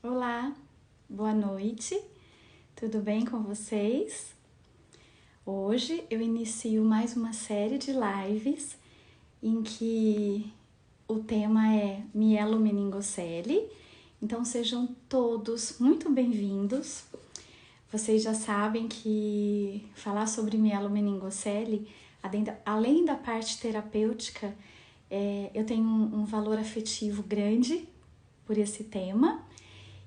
Olá, boa noite, tudo bem com vocês? Hoje eu inicio mais uma série de lives em que o tema é mielomeningocele, então sejam todos muito bem-vindos. Vocês já sabem que falar sobre mielomeningocele, além da parte terapêutica, eu tenho um valor afetivo grande por esse tema.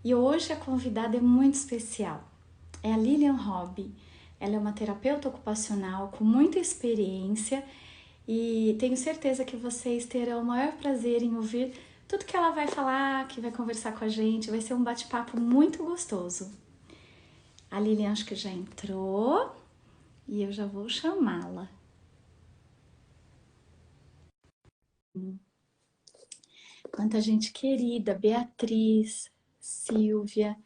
E hoje a convidada é muito especial. É a Lilian Hobby. Ela é uma terapeuta ocupacional com muita experiência e tenho certeza que vocês terão o maior prazer em ouvir tudo que ela vai falar, que vai conversar com a gente. Vai ser um bate-papo muito gostoso. A Lilian acho que já entrou e eu já vou chamá-la. Quanta gente querida, Beatriz, Silvia,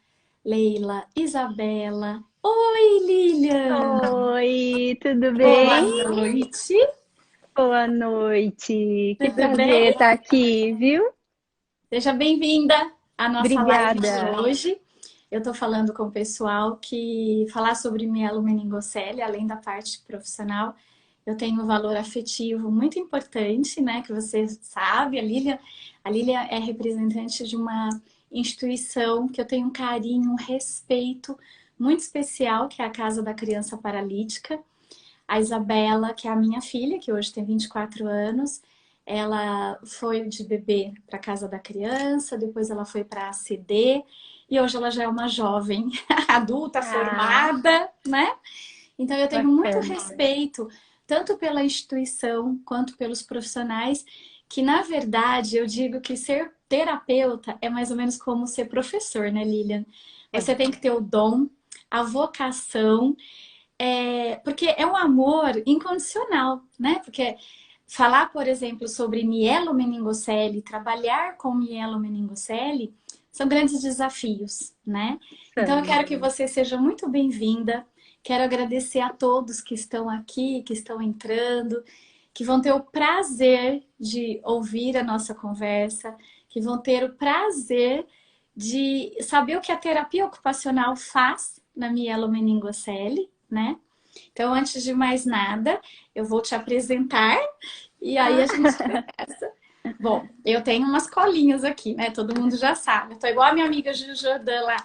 Leila, Isabela. Oi, Lilian! Oi, tudo Boa bem? noite, Boa noite. Que tudo prazer bem? estar aqui, viu? Seja bem-vinda à nossa live de Obrigada. hoje. Eu estou falando com o pessoal que falar sobre mielomeningocele, além da parte profissional, eu tenho um valor afetivo muito importante, né? Que você sabe, a Lilian é representante de uma instituição que eu tenho um carinho, um respeito muito especial, que é a Casa da Criança Paralítica. A Isabela, que é a minha filha, que hoje tem 24 anos, ela foi de bebê para a Casa da Criança, depois ela foi para a ACD e hoje ela já é uma jovem adulta Ah, formada, né? Então eu tenho muito bacana. respeito tanto pela instituição quanto pelos profissionais, que na verdade eu digo que ser terapeuta é mais ou menos como ser professor, né, Lilian? Você É. tem que ter o dom, a vocação, porque é um amor incondicional, né? Porque falar, por exemplo, sobre mielomeningocele, trabalhar com mielomeningocele, são grandes desafios, né? Então eu São. quero que você seja muito bem-vinda. Quero agradecer a todos que estão aqui, que estão entrando, que vão ter o prazer de ouvir a nossa conversa, que vão ter o prazer de saber o que a terapia ocupacional faz na mielomeningocele, né? Então, antes de mais nada, eu vou te apresentar e aí Ah, a gente começa. Bom, eu tenho umas colinhas aqui, né? Todo mundo já sabe. Eu tô igual a minha amiga Gil Jordan lá.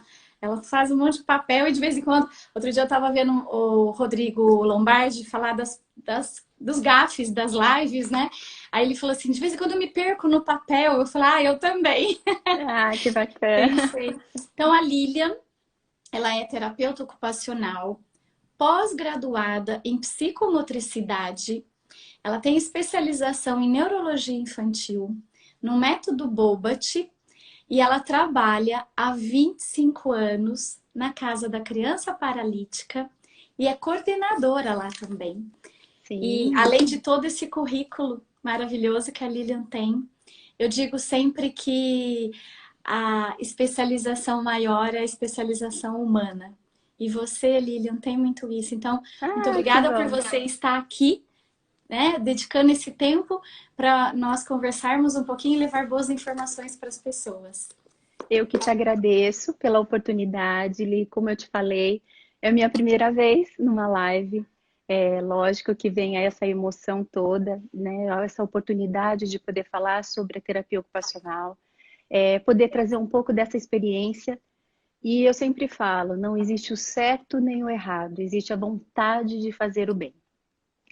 Ela faz um monte de papel e de vez em quando. Outro dia eu tava vendo o Rodrigo Lombardi falar dos gafes das lives, né? Aí ele falou assim: de vez em quando eu me perco no papel. Eu falei: ah, eu também. que bacana. Pensei. Então, a Lilian, ela é terapeuta ocupacional, pós-graduada em psicomotricidade. Ela tem especialização em neurologia infantil, no método Bobat, e ela trabalha há 25 anos na Casa da Criança Paralítica e é coordenadora lá também. E Sim. além de todo esse currículo maravilhoso que a Lilian tem, eu digo sempre que a especialização maior é a especialização humana. E você, Lilian, tem muito isso. Então, muito Que obrigada por bom. você estar aqui, né, dedicando esse tempo para nós conversarmos um pouquinho e levar boas informações para as pessoas. Eu que te agradeço pela oportunidade, Li, como eu te falei, é a minha primeira vez numa live. É lógico que vem essa emoção toda, né? Essa oportunidade de poder falar sobre a terapia ocupacional, poder trazer um pouco dessa experiência. E eu sempre falo, não existe o certo nem o errado, existe a vontade de fazer o bem.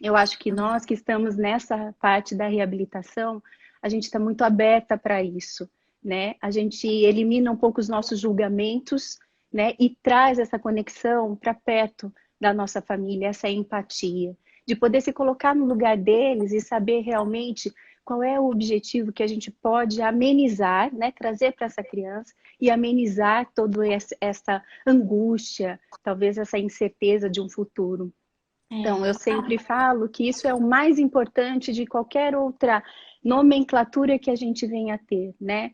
Eu acho que nós que estamos nessa parte da reabilitação, a gente está muito aberta para isso, né? A gente elimina um pouco os nossos julgamentos, né? E traz essa conexão para perto da nossa família, essa empatia, de poder se colocar no lugar deles e saber realmente qual é o objetivo que a gente pode amenizar, né? Trazer para essa criança e amenizar toda essa angústia, talvez essa incerteza de um futuro. Então, eu É, sempre falo que isso é o mais importante de qualquer outra nomenclatura que a gente venha a ter, né?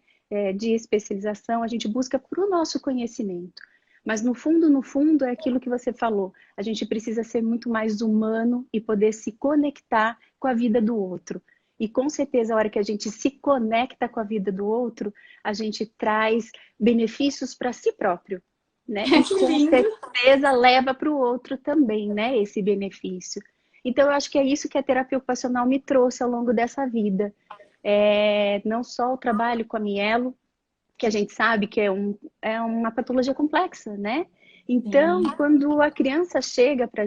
De especialização, a gente busca para o nosso conhecimento. Mas no fundo, é aquilo que você falou. A gente precisa ser muito mais humano e poder se conectar com a vida do outro. E com certeza, a hora que a gente se conecta com a vida do outro, a gente traz benefícios para si próprio, né? E Que com lindo! certeza leva para o outro também, né? Esse benefício. Então, eu acho que é isso que a terapia ocupacional me trouxe ao longo dessa vida. Não só o trabalho com a Mielo, que a gente sabe que é uma patologia complexa, né? Então, Sim, quando a criança chega para a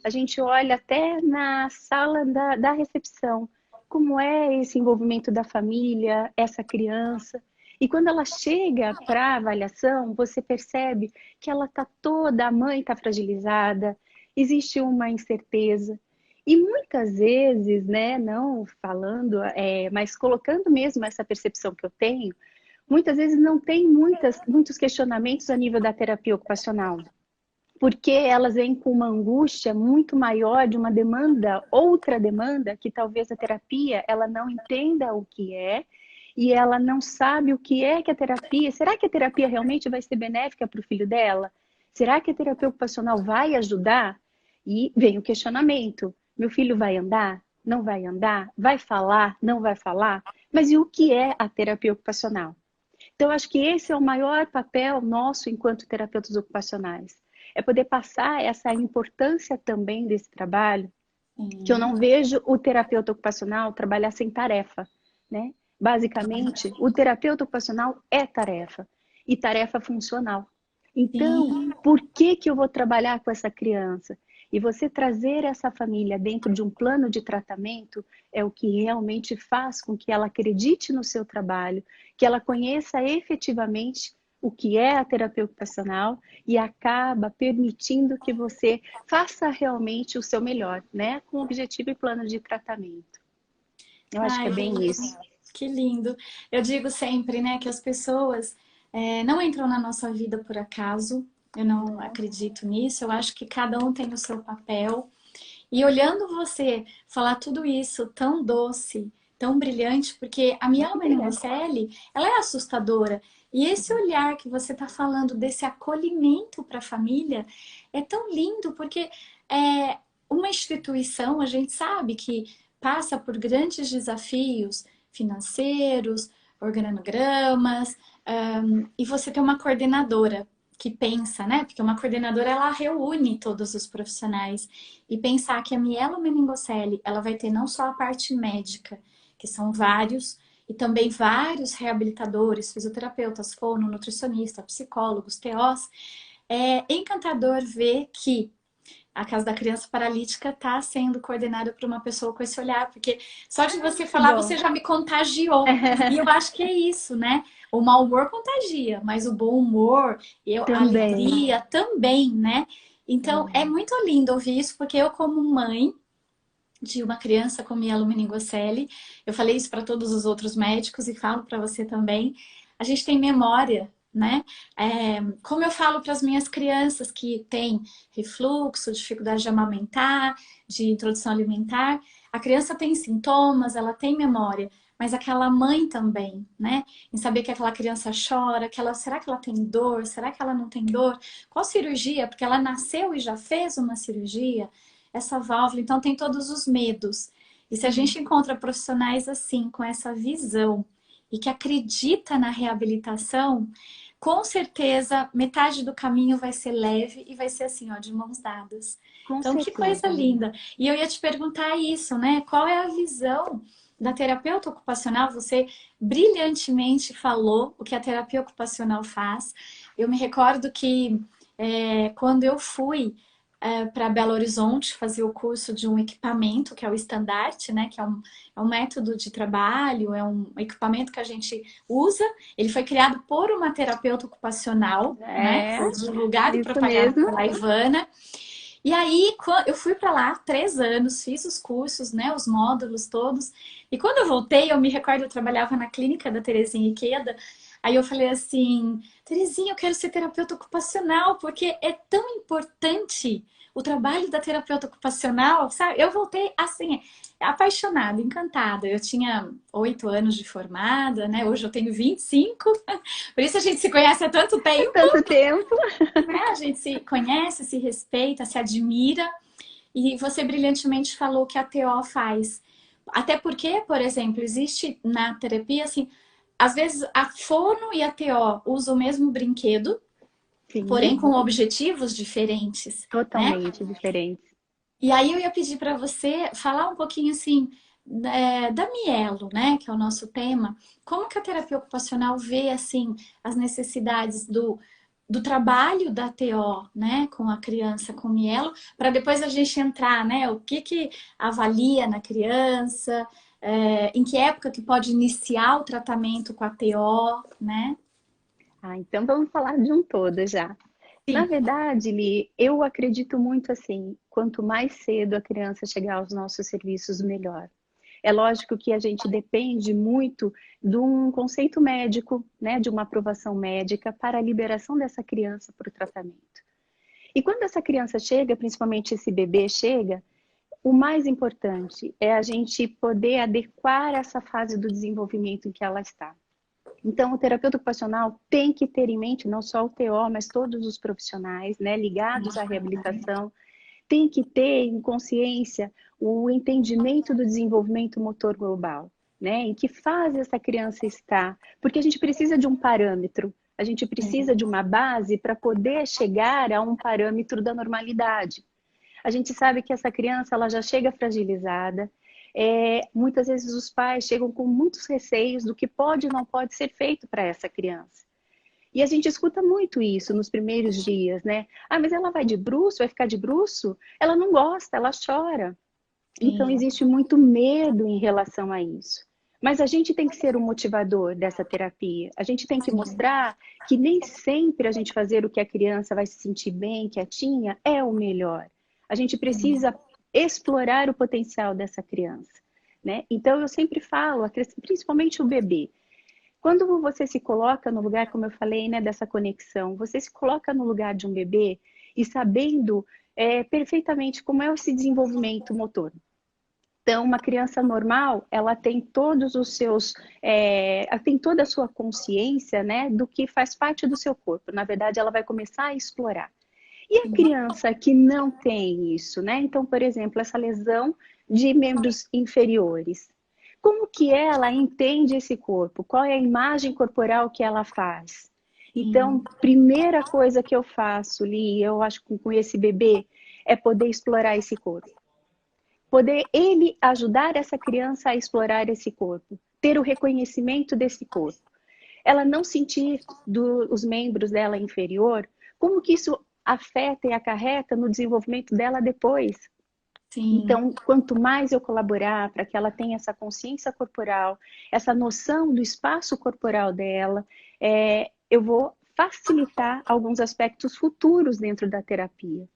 gente olha até na sala da recepção, como é esse envolvimento da família, essa criança. E quando ela chega para a avaliação, você percebe que ela está toda, a mãe está fragilizada, existe uma incerteza. E muitas vezes, né, não falando, mas colocando mesmo essa percepção que eu tenho, muitas vezes não tem muitos questionamentos a nível da terapia ocupacional, porque elas vêm com uma angústia muito maior de uma demanda, outra demanda, que talvez a terapia ela não entenda o que é, e ela não sabe o que é que a terapia. Será que a terapia realmente vai ser benéfica para o filho dela? Será que a terapia ocupacional vai ajudar? E vem o questionamento: meu filho vai andar? Não vai andar? Vai falar? Não vai falar? Mas e o que é a terapia ocupacional? Então, acho que esse é o maior papel nosso enquanto terapeutas ocupacionais. É poder passar essa importância também desse trabalho, que eu sim, não vejo o terapeuta ocupacional trabalhar sem tarefa, né? Basicamente, o terapeuta ocupacional é tarefa, e tarefa funcional. Então, sim. por que que eu vou trabalhar com essa criança? E você trazer essa família dentro de um plano de tratamento é o que realmente faz com que ela acredite no seu trabalho, que ela conheça efetivamente o que é a terapia ocupacional e acaba permitindo que você faça realmente o seu melhor, né? Com objetivo e plano de tratamento. Eu acho que é Ai, bem isso. que lindo. Eu digo sempre, né, que as pessoas não entram na nossa vida por acaso. Eu não acredito nisso. Eu acho que cada um tem o seu papel. E olhando você falar tudo isso tão doce, tão brilhante, porque a Miela Muito obrigada. Meningocele, ela é assustadora. E esse olhar que você está falando desse acolhimento para a família é tão lindo, porque é uma instituição, a gente sabe que passa por grandes desafios financeiros, organogramas, e você tem uma coordenadora que pensa, né? Porque uma coordenadora ela reúne todos os profissionais e pensar que a mielomeningocele ela vai ter não só a parte médica, que são vários, e também vários reabilitadores, fisioterapeutas, fono, nutricionistas, psicólogos, TOs. É encantador ver que a Casa da Criança Paralítica está sendo coordenada por uma pessoa com esse olhar, porque só de você Que falar, bom. você já me contagiou. E eu acho que é isso, né? O mau humor contagia, mas o bom humor, a Também. alegria também, né? Então, é muito lindo ouvir isso, porque eu, como mãe de uma criança com mielomeningocele, eu falei isso para todos os outros médicos e falo para você também, a gente tem memória, né? Como eu falo para as minhas crianças que têm refluxo, dificuldade de amamentar, de introdução alimentar, a criança tem sintomas, ela tem memória, mas aquela mãe também, né? Em saber que aquela criança chora, será que ela tem dor? Será que ela não tem dor? Qual cirurgia? Porque ela nasceu e já fez uma cirurgia, essa válvula, então tem todos os medos. E se a gente encontra profissionais assim, com essa visão e que acredita na reabilitação, com certeza metade do caminho vai ser leve e vai ser assim, ó, de mãos dadas. Com Então, que coisa certeza. linda. E eu ia te perguntar isso, né? Qual é a visão da terapeuta ocupacional? Você brilhantemente falou o que a terapia ocupacional faz. Eu me recordo que quando eu fui para Belo Horizonte fazer o curso de um equipamento, que é o estandarte, né? Que é um método de trabalho, é um equipamento que a gente usa. Ele foi criado por uma terapeuta ocupacional, né? É, Foi divulgado e isso propagado mesmo. pela Ivana. E aí, eu fui para lá 3 anos, fiz os cursos, né, os módulos todos. E quando eu voltei, eu me recordo, eu trabalhava na clínica da Terezinha Iqueda. Aí eu falei assim, Terezinha, eu quero ser terapeuta ocupacional, porque é tão importante o trabalho da terapeuta ocupacional, sabe? Eu voltei assim, apaixonada, encantada. Eu tinha 8 anos de formada, né? Hoje eu tenho 25. Por isso a gente se conhece há tanto É tempo, tanto tempo. né? A gente se conhece, se respeita, se admira. E você brilhantemente falou que a TO faz. Até porque, por exemplo, existe na terapia, assim, às vezes a fono e a TO usam o mesmo brinquedo, porém Sim, com objetivos diferentes, né? totalmente diferentes. E aí eu ia pedir para você falar um pouquinho assim da mielo, né, que é o nosso tema. Como que a terapia ocupacional vê assim as necessidades do trabalho da TO, né, com a criança com mielo, para depois a gente entrar, né, o que que avalia na criança, em que época que pode iniciar o tratamento com a TO, né? Ah, então vamos falar de um todo já. Na Sim. verdade, Li, eu acredito muito assim, quanto mais cedo a criança chegar aos nossos serviços, melhor. É lógico que a gente depende muito de um conceito médico, né, de uma aprovação médica para a liberação dessa criança para o tratamento. E quando essa criança chega, principalmente esse bebê chega, o mais importante é a gente poder adequar essa fase do desenvolvimento em que ela está. Então, o terapeuta ocupacional tem que ter em mente, não só o TO, mas todos os profissionais, né, ligados à reabilitação, tem que ter em consciência o entendimento do desenvolvimento motor global, né? Em que fase essa criança está, porque a gente precisa de um parâmetro, a gente precisa de uma base para poder chegar a um parâmetro da normalidade. A gente sabe que essa criança ela já chega fragilizada. Muitas vezes os pais chegam com muitos receios do que pode e não pode ser feito para essa criança. E a gente escuta muito isso nos primeiros dias, né? Ah, mas ela vai de bruço, vai ficar de bruço? Ela não gosta, ela chora. Então Sim. existe muito medo em relação a isso. Mas a gente tem que ser o motivador dessa terapia. A gente tem que mostrar que nem sempre a gente fazer o que a criança vai se sentir bem, quietinha, é o melhor. A gente precisa explorar o potencial dessa criança, né? Então eu sempre falo, principalmente o bebê, quando você se coloca no lugar, como eu falei, né, dessa conexão, você se coloca no lugar de um bebê e sabendo perfeitamente como é esse desenvolvimento motor. Então, uma criança normal, ela tem todos os seus, tem toda a sua consciência, né, do que faz parte do seu corpo. Na verdade, ela vai começar a explorar. E a criança que não tem isso, né? Então, por exemplo, essa lesão de membros inferiores. Como que ela entende esse corpo? Qual é a imagem corporal que ela faz? Então, Sim. primeira coisa que eu faço, Li, eu acho que com esse bebê, é poder explorar esse corpo. Poder ele ajudar essa criança a explorar esse corpo, ter o reconhecimento desse corpo. Ela não sentir os membros dela inferior, como que isso afeta e acarreta no desenvolvimento dela depois. Sim. Então, quanto mais eu colaborar para que ela tenha essa consciência corporal, essa noção do espaço corporal dela, eu vou facilitar alguns aspectos futuros dentro da terapia.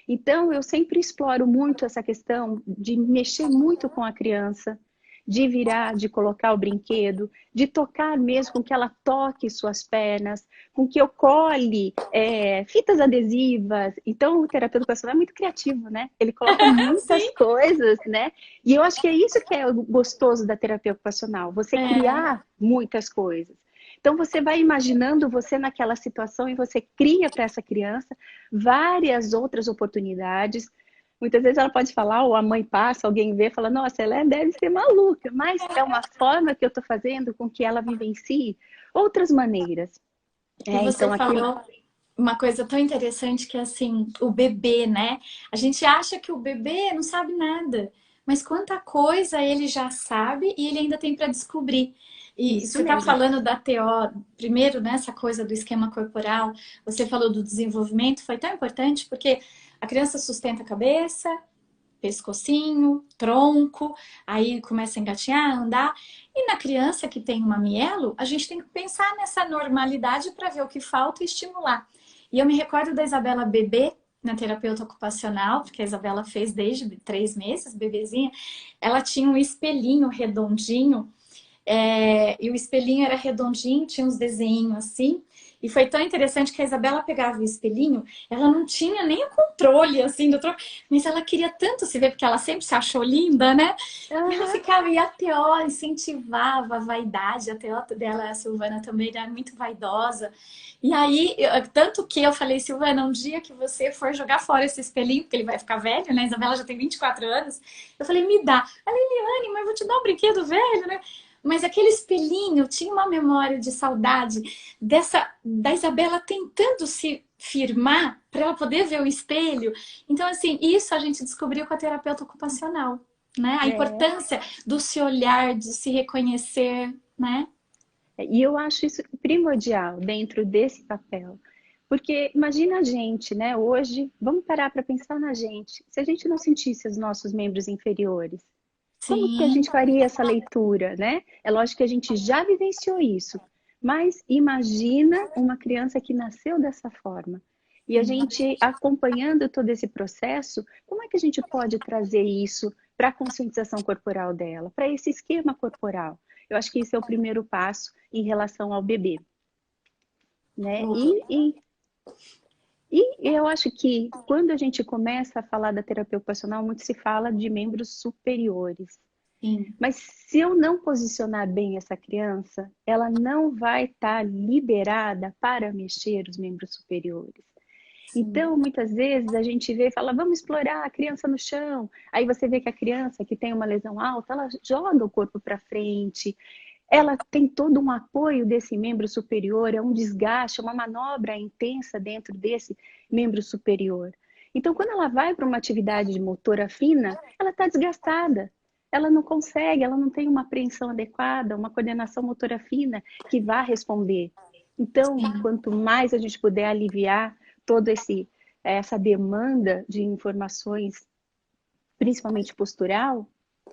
Então, eu sempre exploro muito essa questão de mexer muito com a criança, de virar, de colocar o brinquedo, de tocar mesmo, com que ela toque suas pernas, com que eu cole fitas adesivas. Então, o terapeuta ocupacional é muito criativo, né? Ele coloca muitas Sim. coisas, né? E eu acho que é isso que é o gostoso da terapia ocupacional, você É. criar muitas coisas. Então, você vai imaginando você naquela situação e você cria para essa criança várias outras oportunidades. Muitas vezes ela pode falar, ou a mãe passa, alguém vê e fala, nossa, ela deve ser maluca, mas é uma forma que eu estou fazendo com que ela vivencie outras maneiras. E você Então, aquilo. falou uma coisa tão interessante que é assim, o bebê, né? A gente acha que o bebê não sabe nada, mas quanta coisa ele já sabe e ele ainda tem para descobrir. E Isso você está mesmo. falando da TO, primeiro, nessa coisa do esquema corporal, você falou do desenvolvimento, foi tão importante porque a criança sustenta a cabeça, pescocinho, tronco, aí começa a engatinhar, andar. E na criança que tem uma mielo, a gente tem que pensar nessa normalidade para ver o que falta e estimular. E eu me recordo da Isabela bebê, na terapeuta ocupacional, porque a Isabela fez desde 3 meses, bebezinha, ela tinha um espelhinho redondinho E o espelhinho era redondinho, tinha uns desenhos assim. E foi tão interessante que a Isabela pegava o espelhinho, ela não tinha nem o controle assim do troco, mas ela queria tanto se ver, porque ela sempre se achou linda, né? E ela Aham. ficava, e a TO incentivava a vaidade, a TO dela, a Silvana, também era muito vaidosa. E aí, tanto que eu falei, Silvana, um dia que você for jogar fora esse espelhinho, porque ele vai ficar velho, né? A Isabela já tem 24 anos. Eu falei, me dá. A Liliane, mas eu vou te dar um brinquedo velho, né? Mas aquele espelhinho tinha uma memória de saudade da Isabela tentando se firmar para ela poder ver o espelho. Então, assim, isso a gente descobriu com a terapeuta ocupacional, né? A É. importância do se olhar, de se reconhecer, né? E eu acho isso primordial dentro desse papel. Porque imagina a gente, né? Hoje, vamos parar para pensar na gente. Se a gente não sentisse os nossos membros inferiores, como que a Sim, gente faria essa leitura, né? É lógico que a gente já vivenciou isso, mas imagina uma criança que nasceu dessa forma. E a sim. gente acompanhando todo esse processo, como é que a gente pode trazer isso para a conscientização corporal dela, para esse esquema corporal? Eu acho que esse é o primeiro passo em relação ao bebê, né? E eu acho que quando a gente começa a falar da terapia ocupacional, muito se fala de membros superiores. Sim. Mas se eu não posicionar bem essa criança, ela não vai estar liberada para mexer os membros superiores. Sim. Então, muitas vezes a gente vê e fala, vamos explorar a criança no chão. Aí você vê que a criança que tem uma lesão alta, ela joga o corpo para frente, ela tem todo um apoio desse membro superior, é um desgaste, é uma manobra intensa dentro desse membro superior. Então, quando ela vai para uma atividade de motora fina, ela está desgastada. Ela não consegue, ela não tem uma apreensão adequada, uma coordenação motora fina que vá responder. Então, quanto mais a gente puder aliviar toda essa demanda de informações, principalmente postural,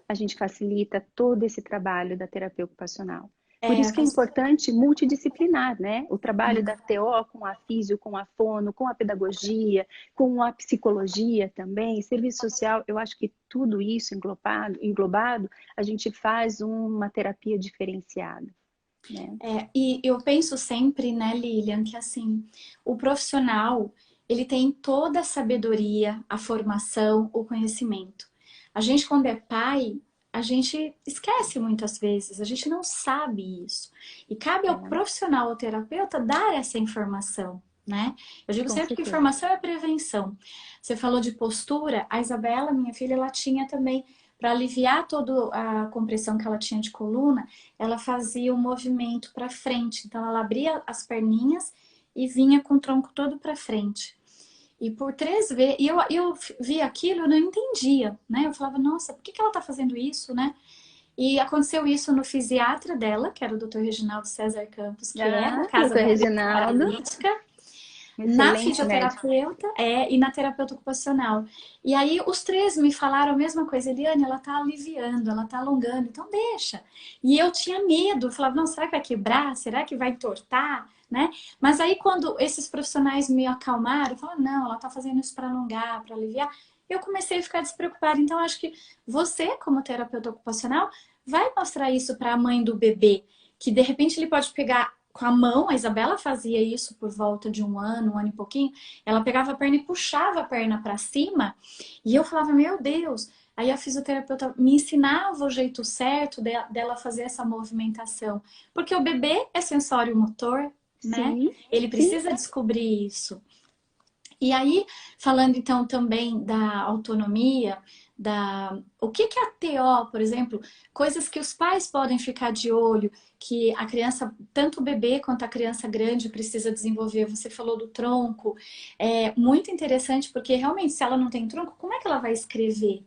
a gente facilita todo esse trabalho da terapia ocupacional. Por É, isso que é você... importante multidisciplinar, né? O trabalho da TO com a físio, com a fono, com a pedagogia, com a psicologia também, serviço social, eu acho que tudo isso englobado, a gente faz uma terapia diferenciada, né? E eu penso sempre, né, Lilian, que assim, o profissional, ele tem toda a sabedoria, a formação, o conhecimento. A gente, quando é pai, a gente esquece muitas vezes, a gente não sabe isso. E cabe ao É, profissional, ao terapeuta, dar essa informação, né? Eu digo com sempre que certeza. informação é prevenção. Você falou de postura, a Isabela, minha filha, ela tinha também, para aliviar toda a compressão que ela tinha de coluna, ela fazia o movimento para frente. Então, ela abria as perninhas e vinha com o tronco todo para frente. E por 3 vezes, eu vi aquilo, eu não entendia, né? Eu falava, nossa, por que ela tá fazendo isso, né? E aconteceu isso no fisiatra dela, que era o Dr. Reginaldo César Campos, que é da Ah, Casa doutor da Criança Reginaldo, Paralítica, na excelente médico. fisioterapeuta e na terapeuta ocupacional. E aí os três me falaram a mesma coisa, Eliane, ela tá aliviando, ela tá alongando, então deixa. E eu tinha medo, eu falava, não, será que vai quebrar? Será que vai entortar? Né? Mas aí quando esses profissionais me acalmaram, falaram, não, ela tá fazendo isso para alongar, para aliviar, eu comecei a ficar despreocupada. Então acho que você, como terapeuta ocupacional, vai mostrar isso para a mãe do bebê, que de repente ele pode pegar com a mão, a Isabela fazia isso por volta de um ano e pouquinho. Ela pegava a perna e puxava a perna para cima, e eu falava, meu Deus. Aí a fisioterapeuta me ensinava o jeito certo dela fazer essa movimentação. Porque o bebê é sensório motor, né? Sim, Ele sim. precisa descobrir isso. E aí, falando então também da autonomia, o que é a TO, por exemplo, coisas que os pais podem ficar de olho, que a criança, tanto o bebê quanto a criança grande precisa desenvolver. Você falou do tronco, é muito interessante porque realmente se ela não tem tronco, como é que ela vai escrever,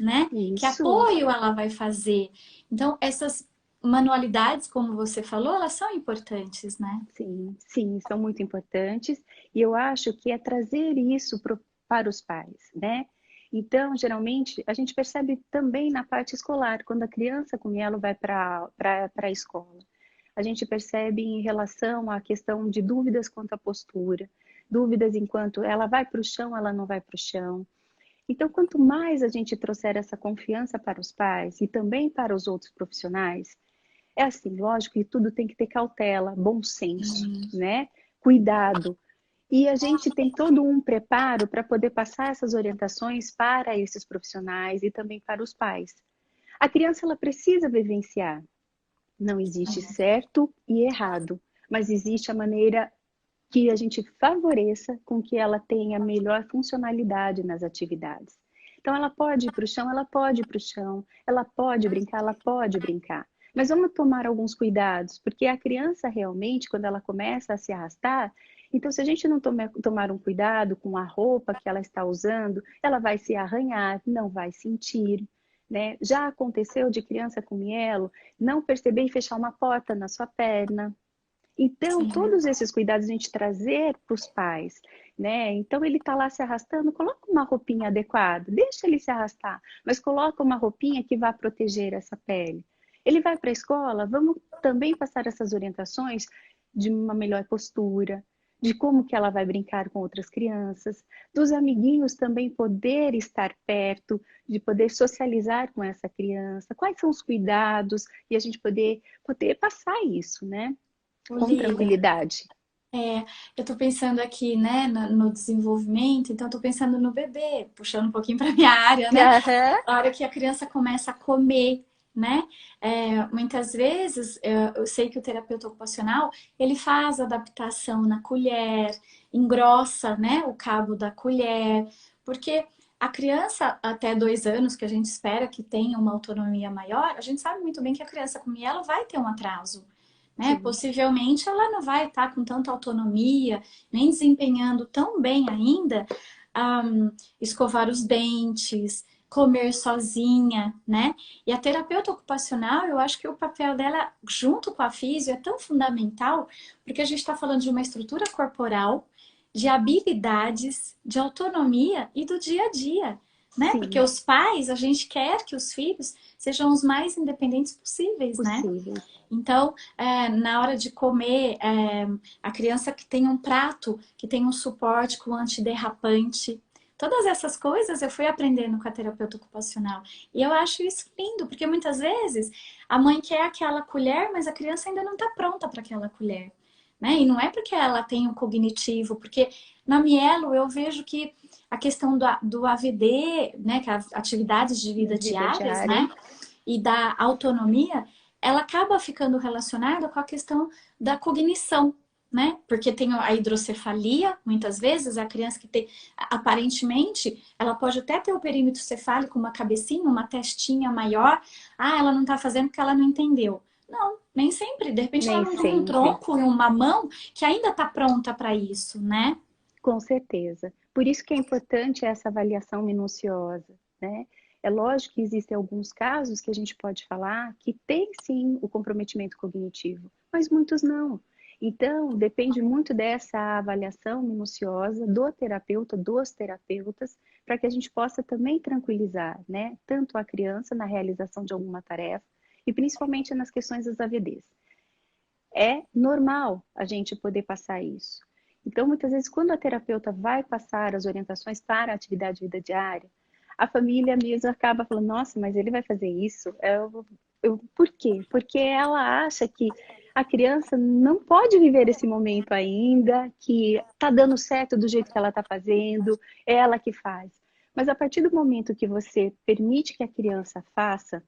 né? Que Isso. apoio ela vai fazer? Então, essas manualidades, como você falou, elas são importantes, né? Sim, sim, são muito importantes e eu acho que é trazer isso para os pais, né? Então, geralmente, a gente percebe também na parte escolar, quando a criança com mielo vai para a escola. A gente percebe em relação à questão de dúvidas quanto à postura, dúvidas enquanto ela vai para o chão, ela não vai para o chão. Então, quanto mais a gente trouxer essa confiança para os pais e também para os outros profissionais, É assim, lógico que tudo tem que ter cautela, bom senso, né? Cuidado. E a gente tem todo um preparo para poder passar essas orientações para esses profissionais e também para os pais. A criança ela precisa vivenciar. Não existe certo e errado, mas existe a maneira que a gente favoreça com que ela tenha melhor funcionalidade nas atividades. Então, ela pode ir para o chão, ela pode ir para o chão, ela pode brincar, ela pode brincar. Mas vamos tomar alguns cuidados, porque a criança realmente, quando ela começa a se arrastar, então se a gente não tomar um cuidado com a roupa que ela está usando, ela vai se arranhar, não vai sentir. Né? Já aconteceu de criança com mielo não perceber e fechar uma porta na sua perna. Então, Sim. todos esses cuidados a gente trazer para os pais, né? Então, ele está lá se arrastando, coloca uma roupinha adequada, deixa ele se arrastar, mas coloca uma roupinha que vá proteger essa pele. Ele vai para a escola, vamos também passar essas orientações de uma melhor postura, de como que ela vai brincar com outras crianças, dos amiguinhos também poder estar perto, de poder socializar com essa criança, quais são os cuidados e a gente poder passar isso, né? Com Lívia, tranquilidade. eu tô pensando aqui, né, no desenvolvimento, então eu tô pensando no bebê, puxando um pouquinho para minha área, né? Aham. A hora que a criança começa a comer, né? Muitas vezes eu sei que o terapeuta ocupacional ele faz adaptação na colher, engrossa, né, o cabo da colher, porque a criança até 2 anos, que a gente espera que tenha uma autonomia maior, a gente sabe muito bem que a criança com mielo vai ter um atraso. Né? Sim, Possivelmente ela não vai estar com tanta autonomia, nem desempenhando tão bem ainda, escovar os dentes, comer sozinha, né? E a terapeuta ocupacional, eu acho que o papel dela, junto com a físio, é tão fundamental, porque a gente está falando de uma estrutura corporal, de habilidades, de autonomia e do dia a dia, né? Porque sim, os pais, a gente quer que os filhos sejam os mais independentes possíveis, né? possíveis. Então, na hora de comer, a criança que tem um prato, que tem um suporte com antiderrapante, todas essas coisas eu fui aprendendo com a terapeuta ocupacional. E eu acho isso lindo, porque muitas vezes a mãe quer aquela colher, mas a criança ainda não está pronta para aquela colher. Né? E não é porque ela tem um cognitivo, porque na Mielo eu vejo que a questão do AVD, né, que é as atividades de vida Vida diárias, diária. né, e da autonomia, ela acaba ficando relacionada com a questão da cognição, né? Porque tem a hidrocefalia, muitas vezes, a criança que tem, aparentemente, ela pode até ter o perímetro cefálico, uma cabecinha, uma testinha maior. Ah, ela não tá fazendo porque ela não entendeu. Não, nem sempre. De repente ela Nem não tem um sempre, tronco e uma mão que ainda tá pronta para isso, né? com certeza. Por isso que é importante essa avaliação minuciosa, né? É lógico que existem alguns casos que a gente pode falar que tem sim o comprometimento cognitivo, mas muitos não. Então, depende muito dessa avaliação minuciosa do terapeuta, dos terapeutas, para que a gente possa também tranquilizar, né? Tanto a criança na realização de alguma tarefa e principalmente nas questões das AVDs. É normal a gente poder passar isso. Então, muitas vezes, quando a terapeuta vai passar as orientações para a atividade de vida diária, a família mesmo acaba falando, nossa, mas ele vai fazer isso? Por quê? Porque ela acha que a criança não pode viver esse momento ainda, que está dando certo do jeito que ela está fazendo, é ela que faz. Mas a partir do momento que você permite que a criança faça,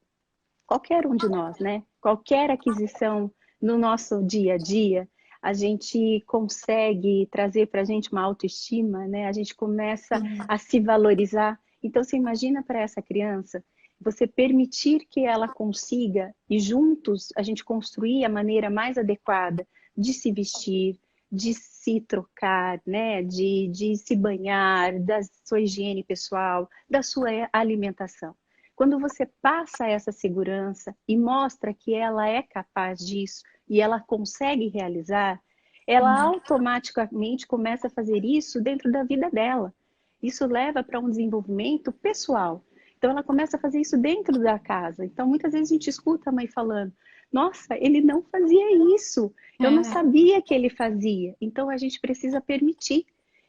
qualquer um de nós, né? Qualquer aquisição no nosso dia a dia, a gente consegue trazer para a gente uma autoestima, né? A gente começa Sim. a se valorizar. Então, você imagina para essa criança, você permitir que ela consiga, e juntos a gente construir a maneira mais adequada de se vestir, de se trocar, né? De se banhar, da sua higiene pessoal, da sua alimentação. Quando você passa essa segurança e mostra que ela é capaz disso e ela consegue realizar, ela automaticamente começa a fazer isso dentro da vida dela. Isso leva para um desenvolvimento pessoal. Então ela começa a fazer isso dentro da casa. Então muitas vezes a gente escuta a mãe falando: "Nossa, ele não fazia isso. Eu não É, sabia que ele fazia". Então a gente precisa permitir.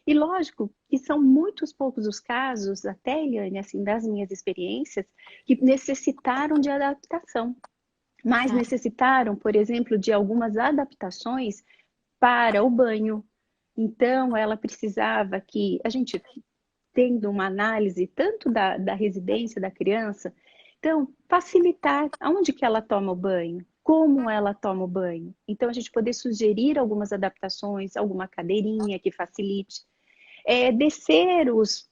E lógico que são muitos poucos os casos, até Eliane, assim, das minhas experiências, que necessitaram de adaptação. mas Tá. necessitaram, por exemplo, de algumas adaptações para o banho. Então, ela precisava que a gente, tendo uma análise tanto da residência da criança, então, facilitar aonde que ela toma o banho, como ela toma o banho. Então, a gente poder sugerir algumas adaptações, alguma cadeirinha que facilite. Descer os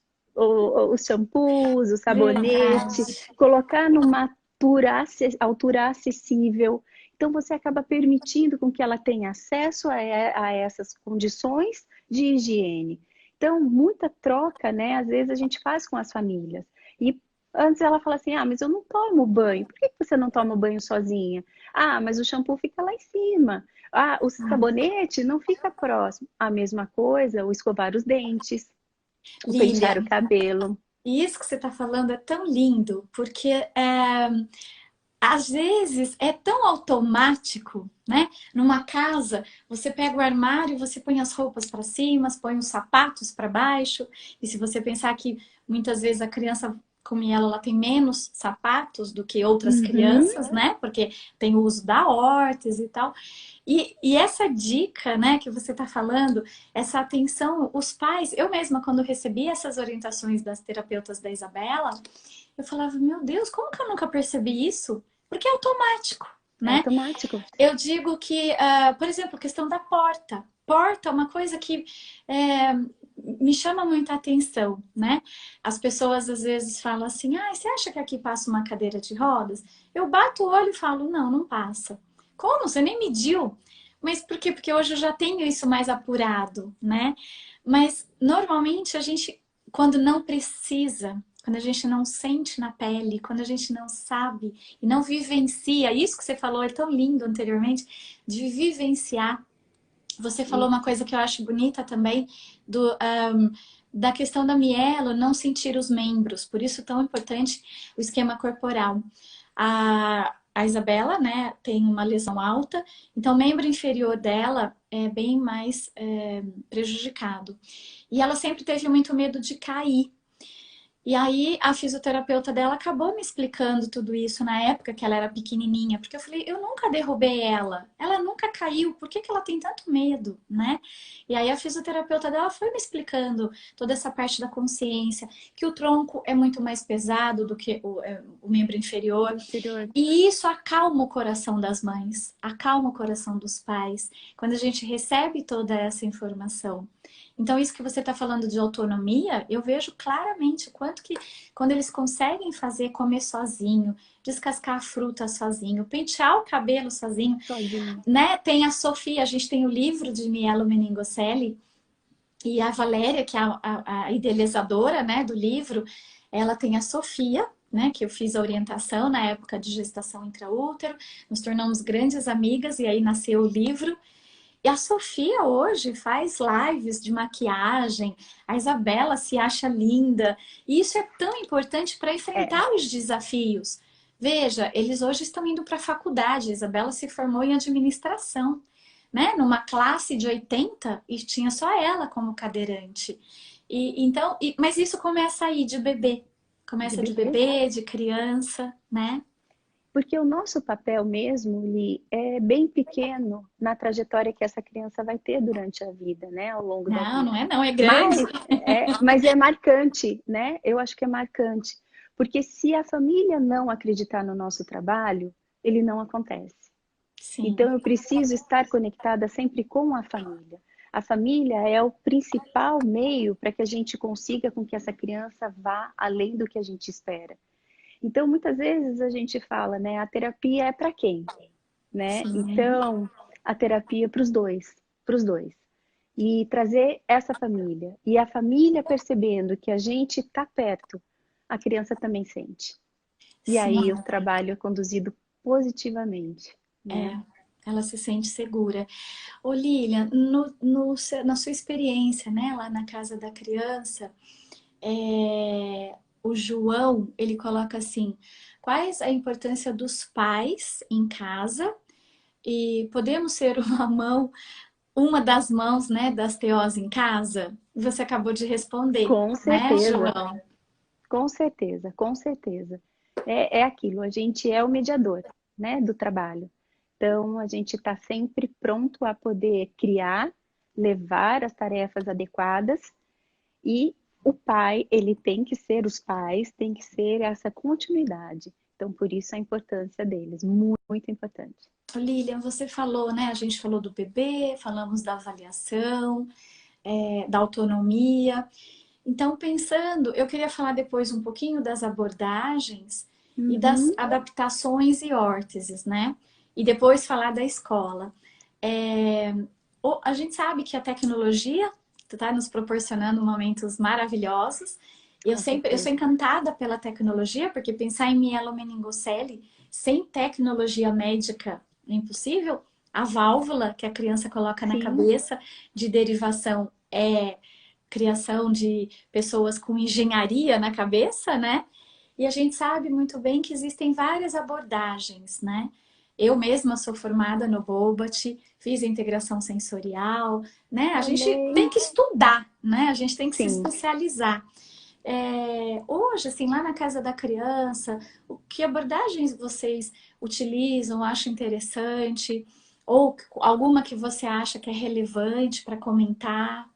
shampoos, o sabonete, Verdade. colocar numa altura acessível. Então, você acaba permitindo com que ela tenha acesso a essas condições de higiene. Então, muita troca, né? Às vezes a gente faz com as famílias. E antes ela fala assim: ah, mas eu não tomo banho. Por que você não toma banho sozinha? Ah, mas o shampoo fica lá em cima. Ah, o sabonete não fica próximo. A mesma coisa, o escovar os dentes, o pentear o Lilian, cabelo. e isso que você está falando é tão lindo, porque às vezes é tão automático, né? Numa casa, você pega o armário, você põe as roupas para cima, põe os sapatos para baixo, e se você pensar que muitas vezes a criança, como ela tem menos sapatos do que outras Uhum. crianças, né? Porque tem o uso da órtese e tal. E essa dica, né, que você está falando, essa atenção, os pais, eu mesma, quando recebi essas orientações das terapeutas da Isabela, eu falava, meu Deus, como que eu nunca percebi isso? Porque é automático, É né? automático. Eu digo que, por exemplo, a questão da porta. Porta é uma coisa que é, me chama muita atenção, né? As pessoas às vezes falam assim, ah, você acha que aqui passa uma cadeira de rodas? Eu bato o olho e falo, não, não passa. Como? Você nem mediu? Mas por quê? Porque hoje eu já tenho isso mais apurado, né? Mas normalmente a gente, quando não precisa, quando a gente não sente na pele, quando a gente não sabe e não vivencia, isso que você falou é tão lindo anteriormente, de vivenciar. Você falou uma Isso. coisa que eu acho bonita também, da questão da mielo, não sentir os membros, por isso tão importante o esquema corporal. A Isabela, né, tem uma lesão alta, então o membro inferior dela é bem mais prejudicado. E ela sempre teve muito medo de cair. E aí a fisioterapeuta dela acabou me explicando tudo isso na época que ela era pequenininha, porque eu falei, eu nunca derrubei ela, ela nunca caiu, por que que ela tem tanto medo, né? E aí a fisioterapeuta dela foi me explicando toda essa parte da consciência, que o tronco é muito mais pesado do que o membro inferior, Inferior. e isso acalma o coração das mães, acalma o coração dos pais, quando a gente recebe toda essa informação. Então, isso que você está falando de autonomia, eu vejo claramente o quanto que, quando eles conseguem fazer comer sozinho, descascar a fruta sozinho, pentear o cabelo sozinho, Sozinho. né? Tem a Sofia, a gente tem o livro de Mielo Meningocelli, e a Valéria, que é a idealizadora, né, do livro, ela tem a Sofia, né, que eu fiz a orientação na época de gestação intraútero, nos tornamos grandes amigas e aí nasceu o livro. E a Sofia hoje faz lives de maquiagem, a Isabela se acha linda, e isso é tão importante para É. enfrentar os desafios. Veja, eles hoje estão indo para a faculdade, a Isabela se formou em administração, né? Numa classe de 80 e tinha só ela como cadeirante. E então, mas isso começa aí de bebê, De começa de bebê. bebê, de criança, né? Porque o nosso papel mesmo, Li, é bem pequeno na trajetória que essa criança vai ter durante a vida, né? Ao longo da Não, não vida. é não, é grande. Mas é marcante, né? Eu acho que é marcante. Porque se a família não acreditar no nosso trabalho, ele não acontece. Sim, Então, eu preciso estar conectada sempre com a família. A família é o principal meio para que a gente consiga com que essa criança vá além do que a gente espera. Então, muitas vezes a gente fala, né, a terapia é para quem, né? sim. Então, a terapia é para os dois. E trazer essa família. E a família percebendo que a gente está perto, a criança também sente. E aí o Sim, trabalho é conduzido positivamente, né? é. Ela se sente segura. Ô Lilian, na sua experiência, né, lá na casa da criança, o João, ele coloca assim, quais a importância dos pais em casa e podemos ser uma das mãos, né, das TOs em casa? Você acabou de responder, Com né, certeza, João? com certeza, com certeza. É aquilo, a gente é o mediador. né, do trabalho. Então, a gente está sempre pronto a poder criar, levar as tarefas adequadas e o pai, ele tem que ser os pais, tem que ser essa continuidade. Então, por isso a importância deles, muito, muito importante. Lilian, você falou, né? A gente falou do bebê, falamos da avaliação, da autonomia. Então, pensando, eu queria falar depois um pouquinho das abordagens e das Uhum. adaptações e órteses, né? E depois falar da escola. A gente sabe que a tecnologia está nos proporcionando momentos maravilhosos. Com Eu sou certeza. encantada pela tecnologia, porque pensar em mielomeningocele sem tecnologia médica é impossível. A válvula que a criança coloca na Sim, cabeça de derivação é criação de pessoas com engenharia na cabeça, né? E a gente sabe muito bem que existem várias abordagens, né? Eu mesma sou formada no Bobat, fiz a integração sensorial, né? A gente tem também. que estudar, né? A gente tem que se Sim. especializar. Hoje, assim, lá na casa da criança, que abordagens vocês utilizam, acham interessante? Ou alguma que você acha que é relevante para comentar?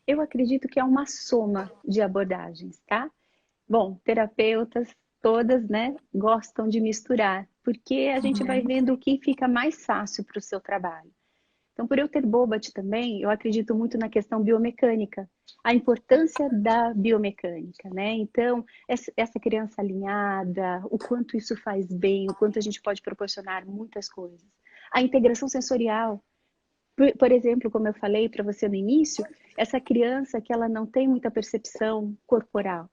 Eu acredito que é uma soma de abordagens, tá? Bom, terapeutas todas, né, gostam de misturar, porque a gente vai vendo o que fica mais fácil para o seu trabalho. Então, por eu ter Bobat também, eu acredito muito na questão biomecânica, a importância da biomecânica, né? Então, essa criança alinhada, o quanto isso faz bem, o quanto a gente pode proporcionar muitas coisas. A integração sensorial, por exemplo, como eu falei para você no início, essa criança que ela não tem muita percepção corporal.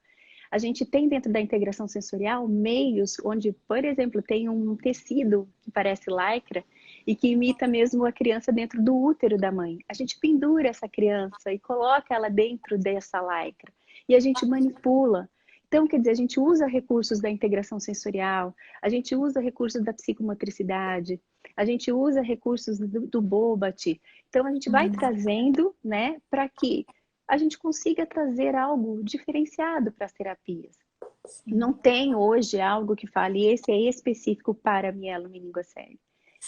A gente tem dentro da integração sensorial meios onde, por exemplo, tem um tecido que parece lycra e que imita mesmo a criança dentro do útero da mãe. A gente pendura essa criança e coloca ela dentro dessa lycra e a gente manipula. Então, quer dizer, a gente usa recursos da integração sensorial, a gente usa recursos da psicomotricidade, a gente usa recursos do Bobat. Então, a gente vai trazendo, né, para que a gente consiga trazer algo diferenciado para as terapias. Não Sim, tem hoje algo que fale esse é específico para mielomeningocele.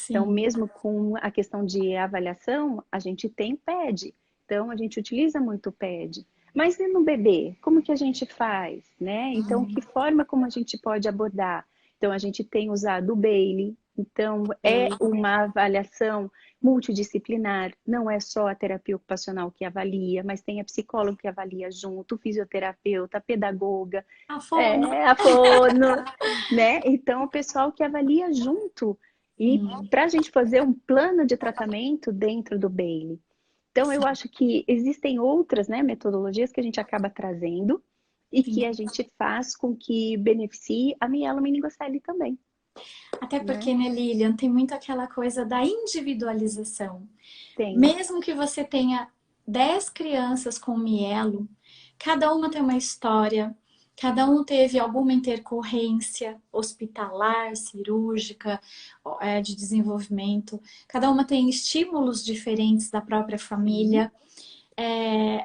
Então, sim. mesmo com a questão de avaliação, a gente tem PED. Então, a gente utiliza muito o PED. Mas e no bebê? Como que a gente faz, né? Então, que forma como a gente pode abordar? Então, a gente tem usado o Bailey. Então, é uma avaliação multidisciplinar. Não é só a terapia ocupacional que avalia, mas tem a psicóloga que avalia junto, o fisioterapeuta, a pedagoga, A fono. a fono, né? Então, o pessoal que avalia junto e para a gente fazer um plano de tratamento dentro do Bailey. Então, eu acho que existem outras, né, metodologias que a gente acaba trazendo e Sim. que a gente faz com que beneficie a mielomeningocele também, Até né? porque, né, Lilian, tem muito aquela coisa da individualização. Tem. Mesmo que você tenha 10 crianças com mielo, cada uma tem uma história, cada um teve alguma intercorrência hospitalar, cirúrgica, de desenvolvimento, cada uma tem estímulos diferentes da própria Sim. família.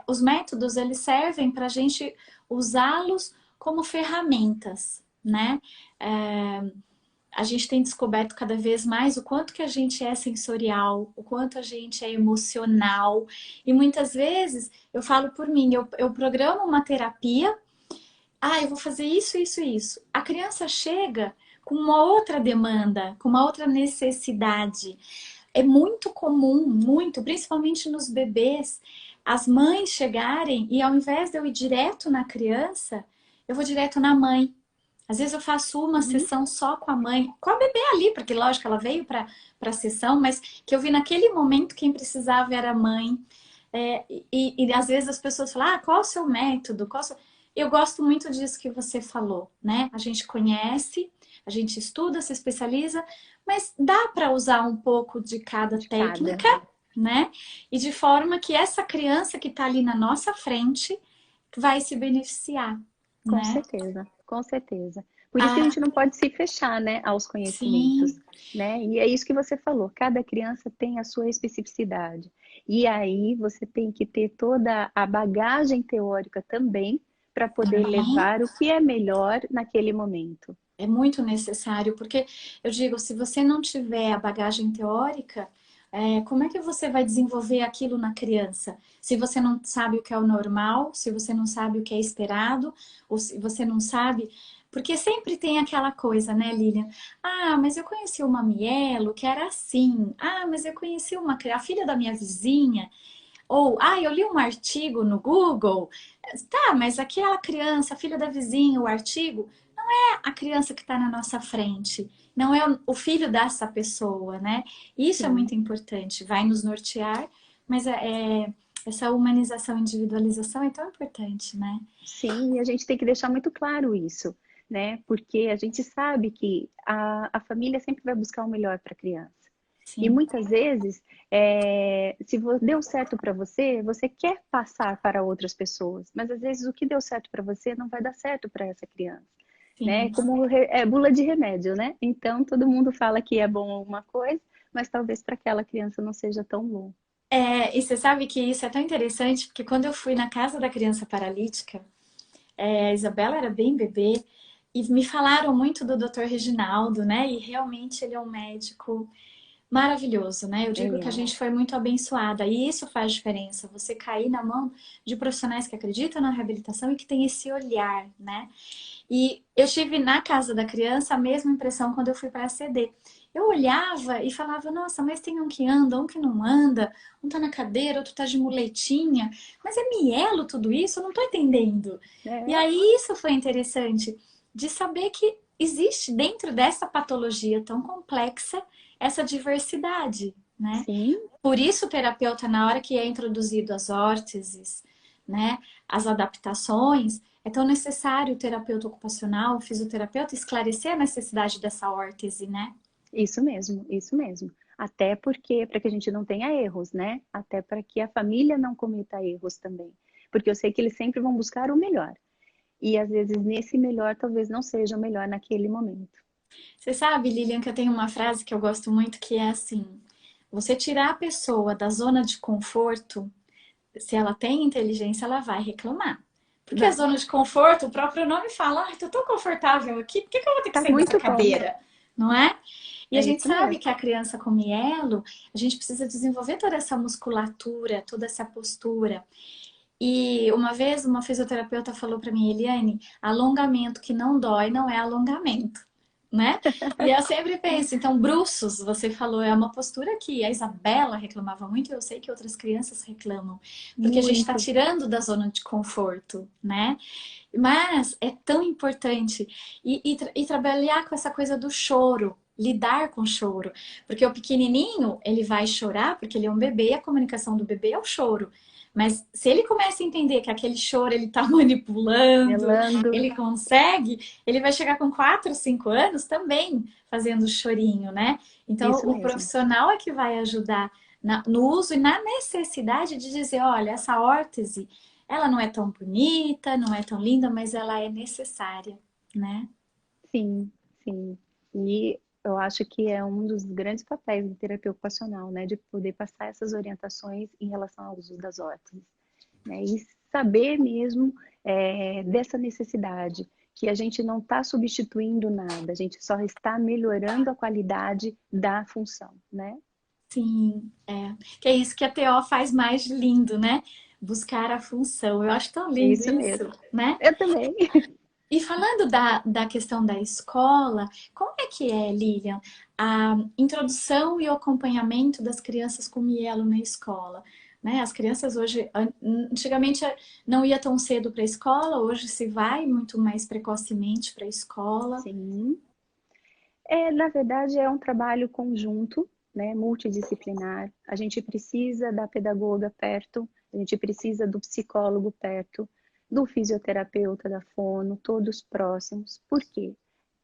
Os métodos, eles servem para a gente usá-los como ferramentas, né? A gente tem descoberto cada vez mais o quanto que a gente é sensorial, o quanto a gente é emocional. E muitas vezes, eu falo por mim, eu programo uma terapia, eu vou fazer isso, isso, isso. A criança chega com uma outra demanda, com uma outra necessidade. É muito comum, muito, principalmente nos bebês, as mães chegarem e ao invés de eu ir direto na criança, eu vou direto na mãe. Às vezes eu faço uma Uhum. sessão só com a mãe, com a bebê ali, porque lógico, ela veio para a sessão, mas que eu vi naquele momento quem precisava era a mãe. E às vezes as pessoas falam, qual o seu método? Eu gosto muito disso que você falou, né? A gente conhece, a gente estuda, se especializa, mas dá para usar um pouco de cada De cada. técnica, né? E de forma que essa criança que está ali na nossa frente vai se beneficiar, Com né? certeza, com certeza. Por isso que a Ah, gente não pode se fechar, né, aos conhecimentos, sim. né? E é isso que você falou, cada criança tem a sua especificidade. E aí você tem que ter toda a bagagem teórica também para poder Também. levar o que é melhor naquele momento. É muito necessário, porque eu digo, se você não tiver a bagagem teórica, como é que você vai desenvolver aquilo na criança? Se você não sabe o que é o normal, se você não sabe o que é esperado, ou se você não sabe. Porque sempre tem aquela coisa, né, Lilian? Ah, mas eu conheci uma Mielo que era assim. Ah, mas eu conheci a filha da minha vizinha. Ou, ah, eu li um artigo no Google. Tá, mas aquela criança, filha da vizinha, o artigo a criança que está na nossa frente, não é o filho dessa pessoa, né? Isso é Sim. muito importante, vai nos nortear, mas essa humanização, individualização é tão importante, né? Sim, e a gente tem que deixar muito claro isso, né? Porque a gente sabe que a família sempre vai buscar o melhor para a criança. E Sim, muitas vezes, se deu certo para você, você quer passar para outras pessoas, mas às vezes o que deu certo para você não vai dar certo para essa criança, né? sim. Como bula de remédio, né? Então todo mundo fala que é bom alguma coisa, mas talvez para aquela criança não seja tão bom. E você sabe que isso é tão interessante, porque quando eu fui na casa da criança paralítica, a Isabela era bem bebê, e me falaram muito do Dr. Reginaldo, né? E realmente ele é um médico maravilhoso, né? Eu digo Ele que a é. gente foi muito abençoada e isso faz diferença. Você cair na mão de profissionais que acreditam na reabilitação e que tem esse olhar, né? E eu tive na casa da criança a mesma impressão quando eu fui para a CD. Eu olhava e falava, nossa, mas tem um que anda, um que não anda, um tá na cadeira, outro tá de muletinha, mas é mielo tudo isso? Eu não tô entendendo. E É, aí isso foi interessante de saber que existe dentro dessa patologia tão complexa essa diversidade, né? sim. Por isso o terapeuta, na hora que é introduzido as órteses, né, as adaptações, é tão necessário o terapeuta ocupacional, o fisioterapeuta, esclarecer a necessidade dessa órtese, né? Isso mesmo, isso mesmo. Até porque, para que a gente não tenha erros, né? Até para que a família não cometa erros também. Porque eu sei que eles sempre vão buscar o melhor. E às vezes nesse melhor talvez não seja o melhor naquele momento. Você sabe, Lilian, que eu tenho uma frase que eu gosto muito que é assim: você tirar a pessoa da zona de conforto, se ela tem inteligência, ela vai reclamar. Porque a Vai. zona de conforto, o próprio nome fala, ai, tô tão confortável aqui, por que que eu vou ter que Tá sair dessa muito bom. cadeira? Não é? E a É gente isso sabe mesmo. que a criança com mielo, a gente precisa desenvolver toda essa musculatura, toda essa postura. E uma vez uma fisioterapeuta falou para mim, Eliane, alongamento que não dói não é alongamento, né? E eu sempre penso, então, bruços, você falou, é uma postura que a Isabela reclamava muito, e eu sei que outras crianças reclamam, porque a gente está Muito. tirando da zona de conforto, né? Mas é tão importante e trabalhar com essa coisa do choro, lidar com o choro, porque o pequenininho ele vai chorar porque ele é um bebê e a comunicação do bebê é o choro. Mas se ele começa a entender que aquele choro ele tá manipulando, Melando. ele consegue, ele vai chegar com 4, 5 anos também fazendo chorinho, né? Então Isso o mesmo. profissional é que vai ajudar no uso e na necessidade de dizer, olha, essa órtese ela não é tão bonita, não é tão linda, mas ela é necessária, né? Sim, sim. E eu acho que é um dos grandes papéis da terapia ocupacional, né? De poder passar essas orientações em relação ao uso das órteses, né? E saber mesmo dessa necessidade, que a gente não está substituindo nada, a gente só está melhorando a qualidade da função, né? Sim, é. Que é isso que a TO faz mais lindo, né? Buscar a função. Eu acho tão lindo Isso isso, mesmo. né? Eu também. E falando da questão da escola, como é que é, Lilian, a introdução e o acompanhamento das crianças com mielo na escola? Né? As crianças hoje, antigamente não ia tão cedo para a escola, hoje se vai muito mais precocemente para a escola. Sim. Na verdade, é um trabalho conjunto, né, multidisciplinar. A gente precisa da pedagoga perto, a gente precisa do psicólogo perto, do fisioterapeuta, da fono, todos próximos. Por quê?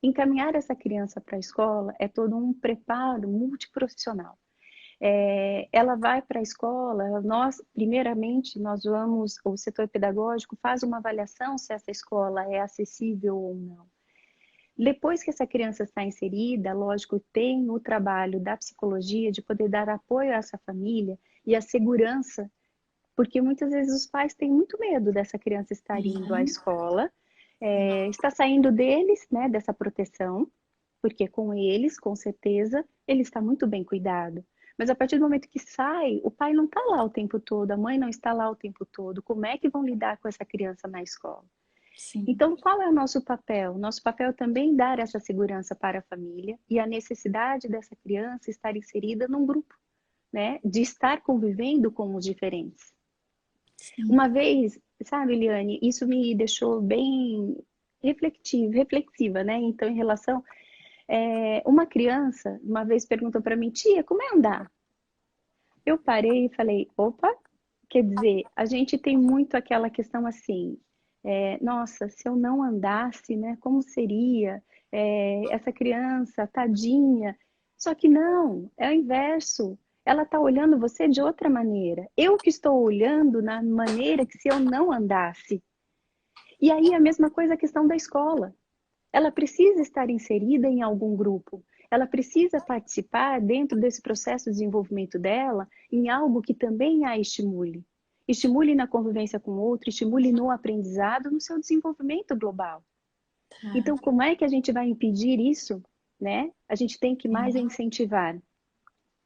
Encaminhar essa criança para a escola é todo um preparo multiprofissional. Ela vai para a escola, primeiramente, nós vamos, o setor pedagógico faz uma avaliação se essa escola é acessível ou não. Depois que essa criança está inserida, lógico, tem o trabalho da psicologia de poder dar apoio a essa família e a segurança, porque muitas vezes os pais têm muito medo dessa criança estar indo à Sim, escola está saindo deles, né, dessa proteção, porque com eles, com certeza, ele está muito bem cuidado. Mas a partir do momento que sai, o pai não está lá o tempo todo, a mãe não está lá o tempo todo. Como é que vão lidar com essa criança na escola? Sim. Então, qual é o nosso papel? Nosso papel é também dar essa segurança para a família e a necessidade dessa criança estar inserida num grupo, né? De estar convivendo com os diferentes. Sim. Uma vez, sabe, Eliane, isso me deixou bem reflexiva, né? Então, em relação, uma criança, uma vez perguntou para mim, tia, como é andar? Eu parei e falei, opa, quer dizer, a gente tem muito aquela questão assim, nossa, se eu não andasse, né, como seria? Essa criança, tadinha. Só que não, é o inverso. Ela está olhando você de outra maneira. Eu que estou olhando na maneira que se eu não andasse. E aí a mesma coisa a questão da escola. Ela precisa estar inserida em algum grupo. Ela precisa participar dentro desse processo de desenvolvimento dela em algo que também a estimule. Estimule na convivência com o outro, estimule no aprendizado, no seu desenvolvimento global. Tá. Então, como é que a gente vai impedir isso, né? A gente tem que mais Sim. incentivar.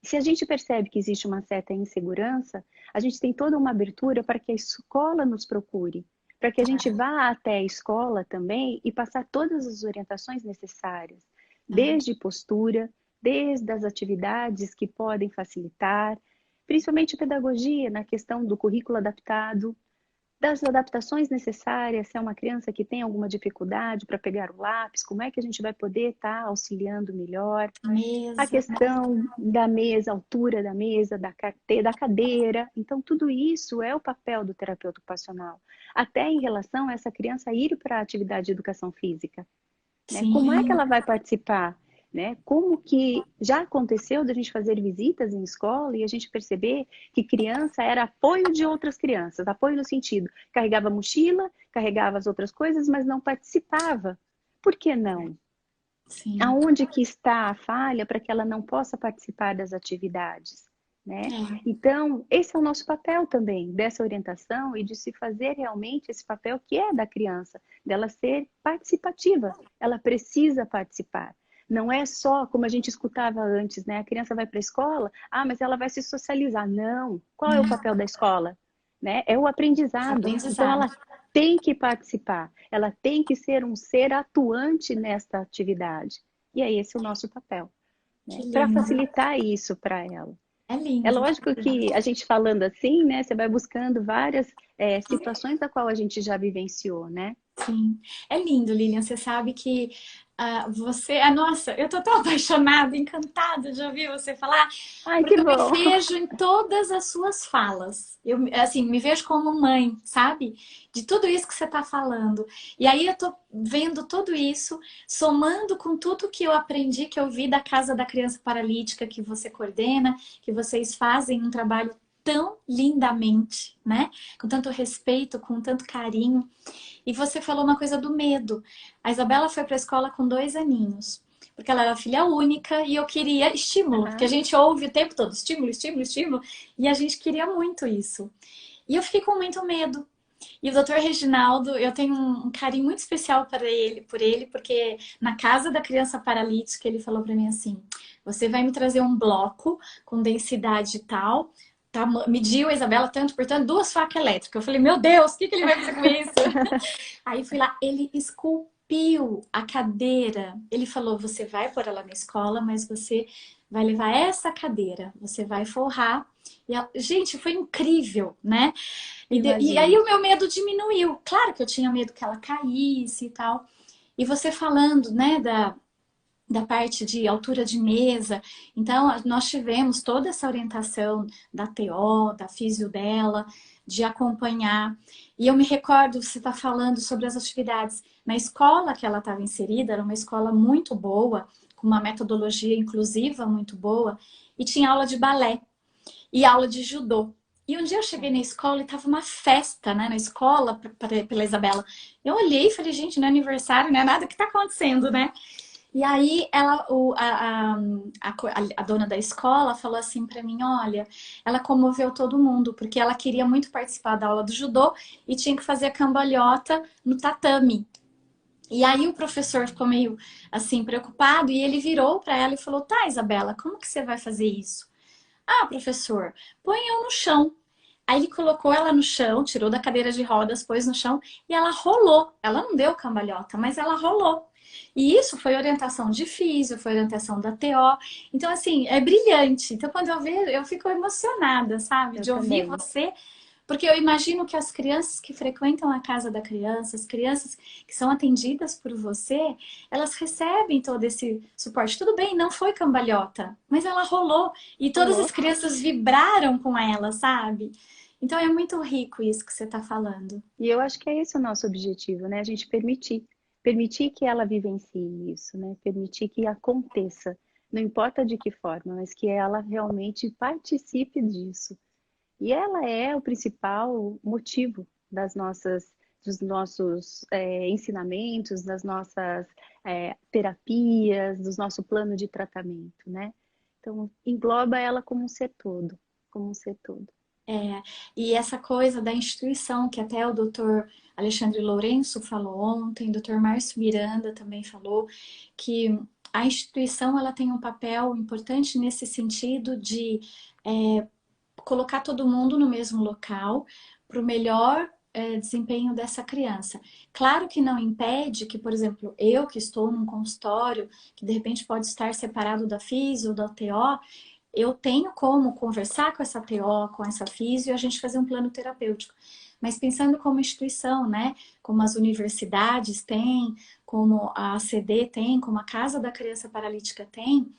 Se a gente percebe que existe uma certa insegurança, a gente tem toda uma abertura para que a escola nos procure, para que a gente Tá. vá até a escola também e passar todas as orientações necessárias, Tá. desde postura, desde as atividades que podem facilitar, principalmente pedagogia na questão do currículo adaptado, das adaptações necessárias, se é uma criança que tem alguma dificuldade para pegar o lápis, como é que a gente vai poder estar auxiliando melhor, a Mesa. questão da mesa, a altura da mesa, da cadeira. Então, tudo isso é o papel do terapeuta ocupacional. Até em relação a essa criança ir para a atividade de educação física, né? Como é que Sim. ela vai participar? Né? Como que já aconteceu da gente fazer visitas em escola e a gente perceber que criança era apoio de outras crianças, apoio no sentido, carregava mochila, carregava as outras coisas, mas não participava. Por que não? Sim. Aonde que está a falha para que ela não possa participar das atividades, né? É. Então, esse é o nosso papel também, dessa orientação e de se fazer realmente esse papel que é da criança, dela ser participativa. Ela precisa participar. Não é só como a gente escutava antes, né? A criança vai para a escola, mas ela vai se socializar. Não. Qual é o papel da escola? Né? É o aprendizado. Então, Aprendizado. ela tem que participar, ela tem que ser um ser atuante nesta atividade. E é esse o nosso papel, Que né? Para lindo. facilitar isso para ela. É É lindo. lógico que a gente falando assim, né, você vai buscando várias situações da qual a gente já vivenciou, né? Sim. É lindo, Lilian. Você sabe que você. Nossa, eu tô tão apaixonada, encantada de ouvir você falar, Ai, que porque eu me bom! vejo em todas as suas falas. Eu, assim, me vejo como mãe, sabe? De tudo isso que você tá falando. E aí eu tô vendo tudo isso, somando com tudo que eu aprendi, que eu vi da Casa da Criança Paralítica, que você coordena, que vocês fazem um trabalho tão lindamente, né? Com tanto respeito, com tanto carinho. E você falou uma coisa do medo. A Isabela foi para a escola com 2 aninhos, porque ela era filha única e eu queria estímulo, porque a Aham. gente ouve o tempo todo estímulo, estímulo, estímulo, e a gente queria muito isso. E eu fiquei com muito medo. E o doutor Reginaldo, eu tenho um carinho muito especial para ele, por ele, porque na casa da criança paralítica ele falou para mim assim: você vai me trazer um bloco com densidade tal, tá, mediu a Isabela tanto por tanto, 2 facas elétricas. Eu falei, meu Deus, o que ele vai fazer com isso? Aí fui lá, ele esculpiu a cadeira. Ele falou: você vai pôr ela na escola, mas você vai levar essa cadeira, você vai forrar. Gente, foi incrível, né? E aí Imagino. o meu medo diminuiu. Claro que eu tinha medo que ela caísse e tal. E você falando, né, da parte de altura de mesa. Então, nós tivemos toda essa orientação da TO, da físio dela, de acompanhar. E eu me recordo, você está falando sobre as atividades. Na escola que ela estava inserida, era uma escola muito boa, com uma metodologia inclusiva muito boa, e tinha aula de balé e aula de judô. E um dia eu cheguei na escola e tava uma festa, né, na escola, pela Isabela. Eu olhei e falei, gente, não é aniversário, não é nada, o que tá acontecendo, né? E aí ela, a dona da escola falou assim pra mim, olha, ela comoveu todo mundo, porque ela queria muito participar da aula do judô e tinha que fazer a cambalhota no tatame. E aí o professor ficou meio assim preocupado e ele virou para ela e falou: "Tá, Isabela, como que você vai fazer isso?" "Ah, professor, põe eu no chão." Aí ele colocou ela no chão, tirou da cadeira de rodas, pôs no chão e ela rolou. Ela não deu cambalhota, mas ela rolou. E isso foi orientação de físio, foi orientação da TO. Então, assim, é brilhante. Então, quando eu vejo, eu fico emocionada, sabe? Eu De ouvir também. você, porque eu imagino que as crianças que frequentam a casa da criança, as crianças que são atendidas por você, elas recebem todo esse suporte. Tudo bem, não foi cambalhota, mas ela rolou e todas as Rolou. crianças vibraram com ela, sabe? Então é muito rico isso que você está falando. E eu acho que é esse o nosso objetivo, né? A gente permitir que ela vivencie isso, né? Permitir que aconteça, não importa de que forma, mas que ela realmente participe disso. E ela é o principal motivo dos nossos ensinamentos, das nossas terapias, do nosso plano de tratamento, né? Então, engloba ela como um ser todo, como um ser todo. É, e essa coisa da instituição, que até o doutor Alexandre Lourenço falou ontem, o doutor Márcio Miranda também falou, que a instituição ela tem um papel importante nesse sentido de colocar todo mundo no mesmo local para o melhor desempenho dessa criança. Claro que não impede que, por exemplo, eu que estou num consultório, que de repente pode estar separado da FIS ou da TO, eu tenho como conversar com essa TO, com essa físio, e a gente fazer um plano terapêutico. Mas pensando como instituição, né? Como as universidades têm, como a ACD tem, como a Casa da Criança Paralítica tem,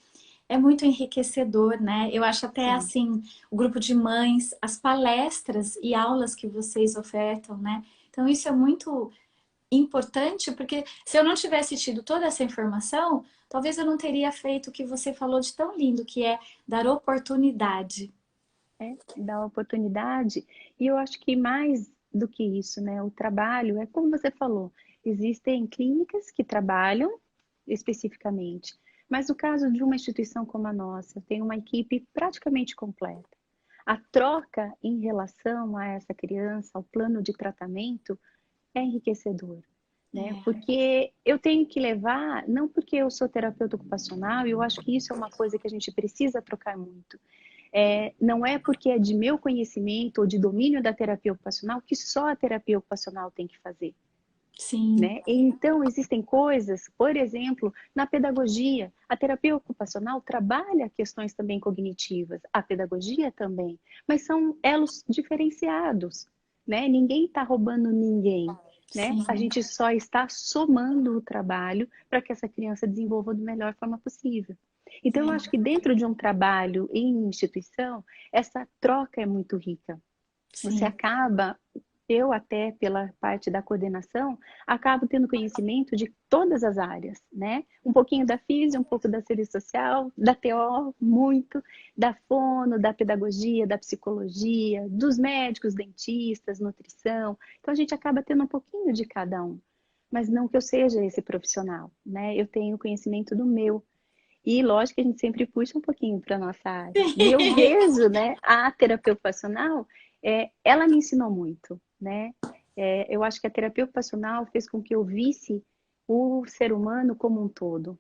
é muito enriquecedor, né? Eu acho até Sim. assim, o grupo de mães, as palestras e aulas que vocês ofertam, né? Então isso é muito importante, porque se eu não tivesse tido toda essa informação, talvez eu não teria feito o que você falou de tão lindo, que é dar oportunidade. Da oportunidade. E eu acho que mais do que isso, né? O trabalho é como você falou, existem clínicas que trabalham especificamente, mas no caso de uma instituição como a nossa, tem uma equipe praticamente completa. A troca em relação a essa criança, ao plano de tratamento, é enriquecedor, né? É, Porque eu tenho que levar, não porque eu sou terapeuta ocupacional, e eu acho que isso é uma coisa que a gente precisa trocar muito. Não é porque é de meu conhecimento ou de domínio da terapia ocupacional que só a terapia ocupacional tem que fazer, sim, né? Então, existem coisas, por exemplo, na pedagogia, a terapia ocupacional trabalha questões também cognitivas, a pedagogia também, mas são elos diferenciados, né? Ninguém está roubando ninguém, né? A sim, gente só está somando o trabalho para que essa criança desenvolva da melhor forma possível. Então, eu acho que dentro de um trabalho em instituição, essa troca é muito rica. Você sim. acaba, eu até pela parte da coordenação, acabo tendo conhecimento de todas as áreas, né? Um pouquinho da física, um pouco da serviço social, da TO, muito, da fono, da pedagogia, da psicologia, dos médicos, dentistas, nutrição. Então a gente acaba tendo um pouquinho de cada um. Mas não que eu seja esse profissional, né? Eu tenho conhecimento do meu. E lógico que a gente sempre puxa um pouquinho para a nossa área. E eu vejo, né, a terapia ocupacional, ela me ensinou muito, né? Eu acho que a terapia ocupacional fez com que eu visse o ser humano como um todo.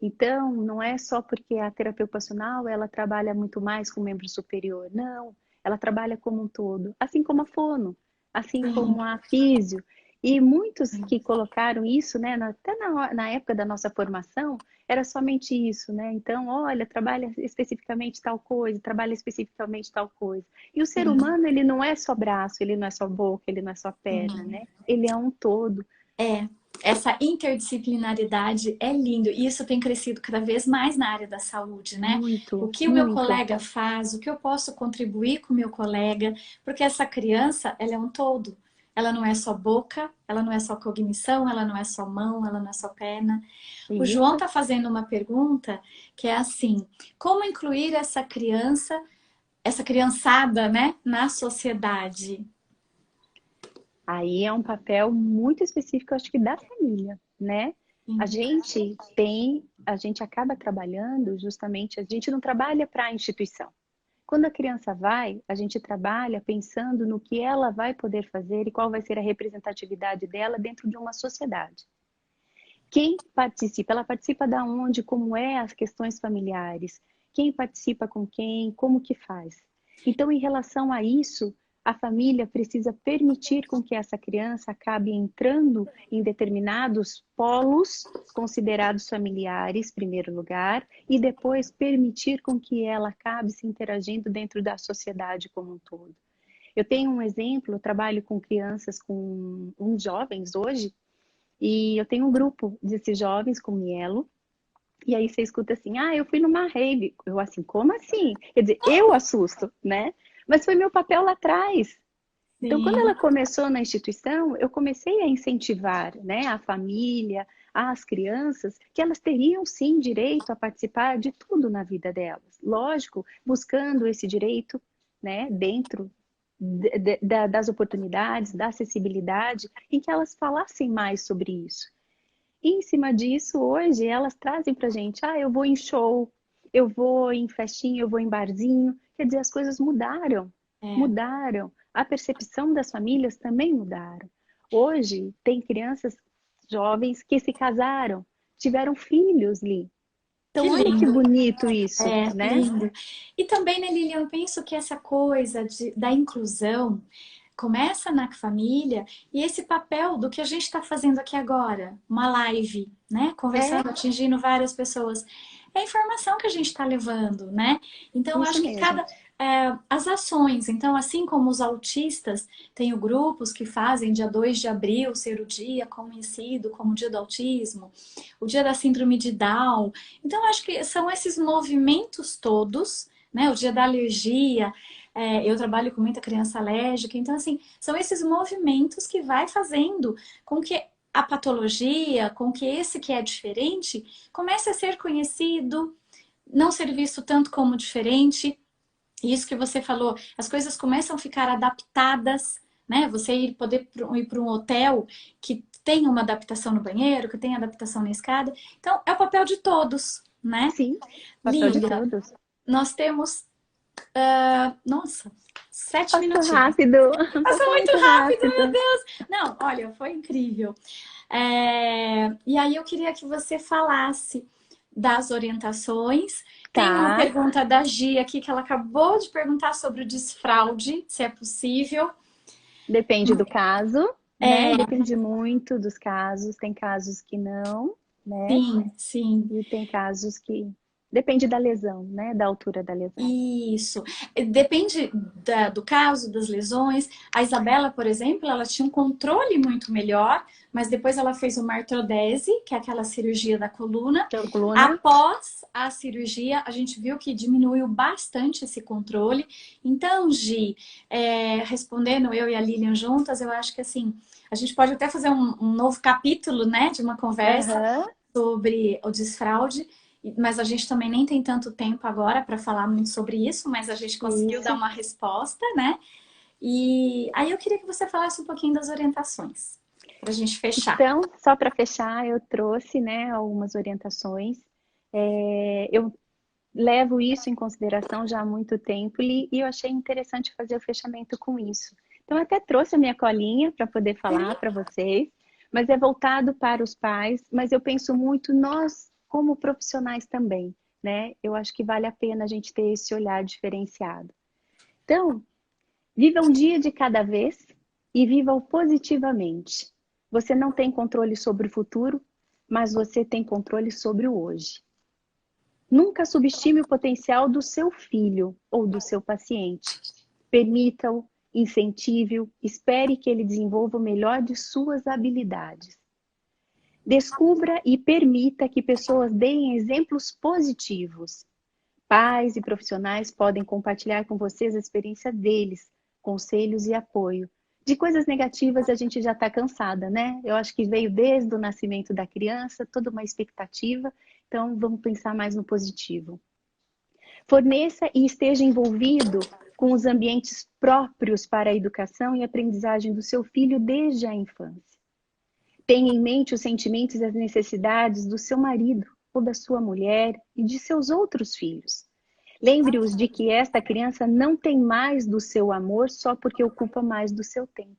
Então, não é só porque a terapia ocupacional ela trabalha muito mais com o membro superior, não. Ela trabalha como um todo, assim como a fono, assim Sim, como a físio. E muitos que colocaram isso, né, até na época da nossa formação, era somente isso, né? Então, olha, trabalha especificamente tal coisa, trabalha especificamente tal coisa. E o ser sim, humano, ele não é só braço, ele não é só boca, ele não é só perna, sim. né? Ele é um todo. É, essa interdisciplinaridade é lindo e isso tem crescido cada vez mais na área da saúde, né? O Muito, que o meu muito. colega faz, o que eu posso contribuir com o meu colega, porque essa criança, ela é um todo. Ela não é só boca, ela não é só cognição, ela não é só mão, ela não é só perna. O João Isso. está fazendo uma pergunta que é assim: como incluir essa criança, essa criançada, né, na sociedade? Aí é um papel muito específico, acho que da família, né? Sim, A gente acaba trabalhando justamente, a gente não trabalha para a instituição. Quando a criança vai, a gente trabalha pensando no que ela vai poder fazer e qual vai ser a representatividade dela dentro de uma sociedade. Quem participa? Ela participa da onde? Como é as questões familiares? Quem participa com quem? Como que faz? Então, em relação a isso, a família precisa permitir com que essa criança acabe entrando em determinados polos considerados familiares, em primeiro lugar, e depois permitir com que ela acabe se interagindo dentro da sociedade como um todo. Eu tenho um exemplo, eu trabalho com crianças, com uns jovens hoje, e eu tenho um grupo desses jovens com mielo, e aí você escuta assim, ah, eu fui numa rave. Eu assim, como assim? Quer dizer, eu assusto, né? Mas foi meu papel lá atrás. Então, quando ela Sim. começou na instituição, eu comecei a incentivar, né, a família, as crianças, que elas teriam sim direito a participar de tudo na vida delas. Lógico, buscando esse direito, né, dentro das oportunidades, da acessibilidade, em que elas falassem mais sobre isso. E em cima disso, hoje, elas trazem pra gente, ah, eu vou em show, eu vou em festinha, eu vou em barzinho. Quer dizer, as coisas mudaram, É. mudaram. A percepção das famílias também mudaram. Hoje, tem crianças jovens que se casaram, tiveram filhos, Li. Então, Que olha que lindo. bonito isso, É, né? lindo. E também, né, Lilian, eu penso que essa coisa da inclusão começa na família e esse papel do que a gente está fazendo aqui agora, uma live, né? É Conversando, atingindo várias pessoas. É a informação que a gente está levando, né? Então, eu isso acho que mesmo. as ações, então, assim como os autistas, tenho grupos que fazem dia 2 de abril ser o dia conhecido como o dia do autismo, o dia da síndrome de Down. Então, eu acho que são esses movimentos todos, né? O dia da alergia, eu trabalho com muita criança alérgica, então, assim, são esses movimentos que vai fazendo com que a patologia, com que esse que é diferente, comece a ser conhecido, não ser visto tanto como diferente. Isso que você falou, as coisas começam a ficar adaptadas, né? Você poder ir para um hotel que tem uma adaptação no banheiro, que tem adaptação na escada. Então, é o papel de todos, né? Sim, papel de Lilia, todos. nós temos, nossa, 7 minutinhos. Passou rápido, Passou passou muito muito rápido, meu rápido. Deus! Não, olha, foi incrível. E aí eu queria que você falasse das orientações. Tem uma Tá. pergunta da Gia aqui que ela acabou de perguntar sobre o desfraude, se é possível. Depende do caso, né? É, Depende muito dos casos. Tem casos que não, né? sim, sim. E tem casos que depende da lesão, né? Da altura da lesão. Isso. Depende do caso, das lesões. A Isabela, por exemplo, ela tinha um controle muito melhor, mas depois ela fez uma artrodese, que é aquela cirurgia da coluna. Da coluna? Após a cirurgia, a gente viu que diminuiu bastante esse controle. Então, Gi, respondendo eu e a Lilian juntas, eu acho que assim, a gente pode até fazer um novo capítulo, né, de uma conversa Aham. sobre o desfraude, mas a gente também nem tem tanto tempo agora para falar muito sobre isso, mas a gente conseguiu dar Isso. uma resposta, né? E aí eu queria que você falasse um pouquinho das orientações, para a gente fechar. Então, só para fechar, eu trouxe, né, algumas orientações. Eu levo isso em consideração já há muito tempo e eu achei interessante fazer o fechamento com isso. Então, eu até trouxe a minha colinha para poder falar para vocês, mas é voltado para os pais, mas eu penso muito nós como profissionais também, né? Eu acho que vale a pena a gente ter esse olhar diferenciado. Então, viva um dia de cada vez e viva-o positivamente. Você não tem controle sobre o futuro, mas você tem controle sobre o hoje. Nunca subestime o potencial do seu filho ou do seu paciente. Permita-o, incentive-o, espere que ele desenvolva o melhor de suas habilidades. Descubra e permita que pessoas deem exemplos positivos. Pais e profissionais podem compartilhar com vocês a experiência deles, conselhos e apoio. De coisas negativas a gente já está cansada, né? Eu acho que veio desde o nascimento da criança, toda uma expectativa, então vamos pensar mais no positivo. Forneça e esteja envolvido com os ambientes próprios para a educação e aprendizagem do seu filho desde a infância. Tenha em mente os sentimentos e as necessidades do seu marido ou da sua mulher e de seus outros filhos. Lembre-os de que esta criança não tem mais do seu amor só porque ocupa mais do seu tempo.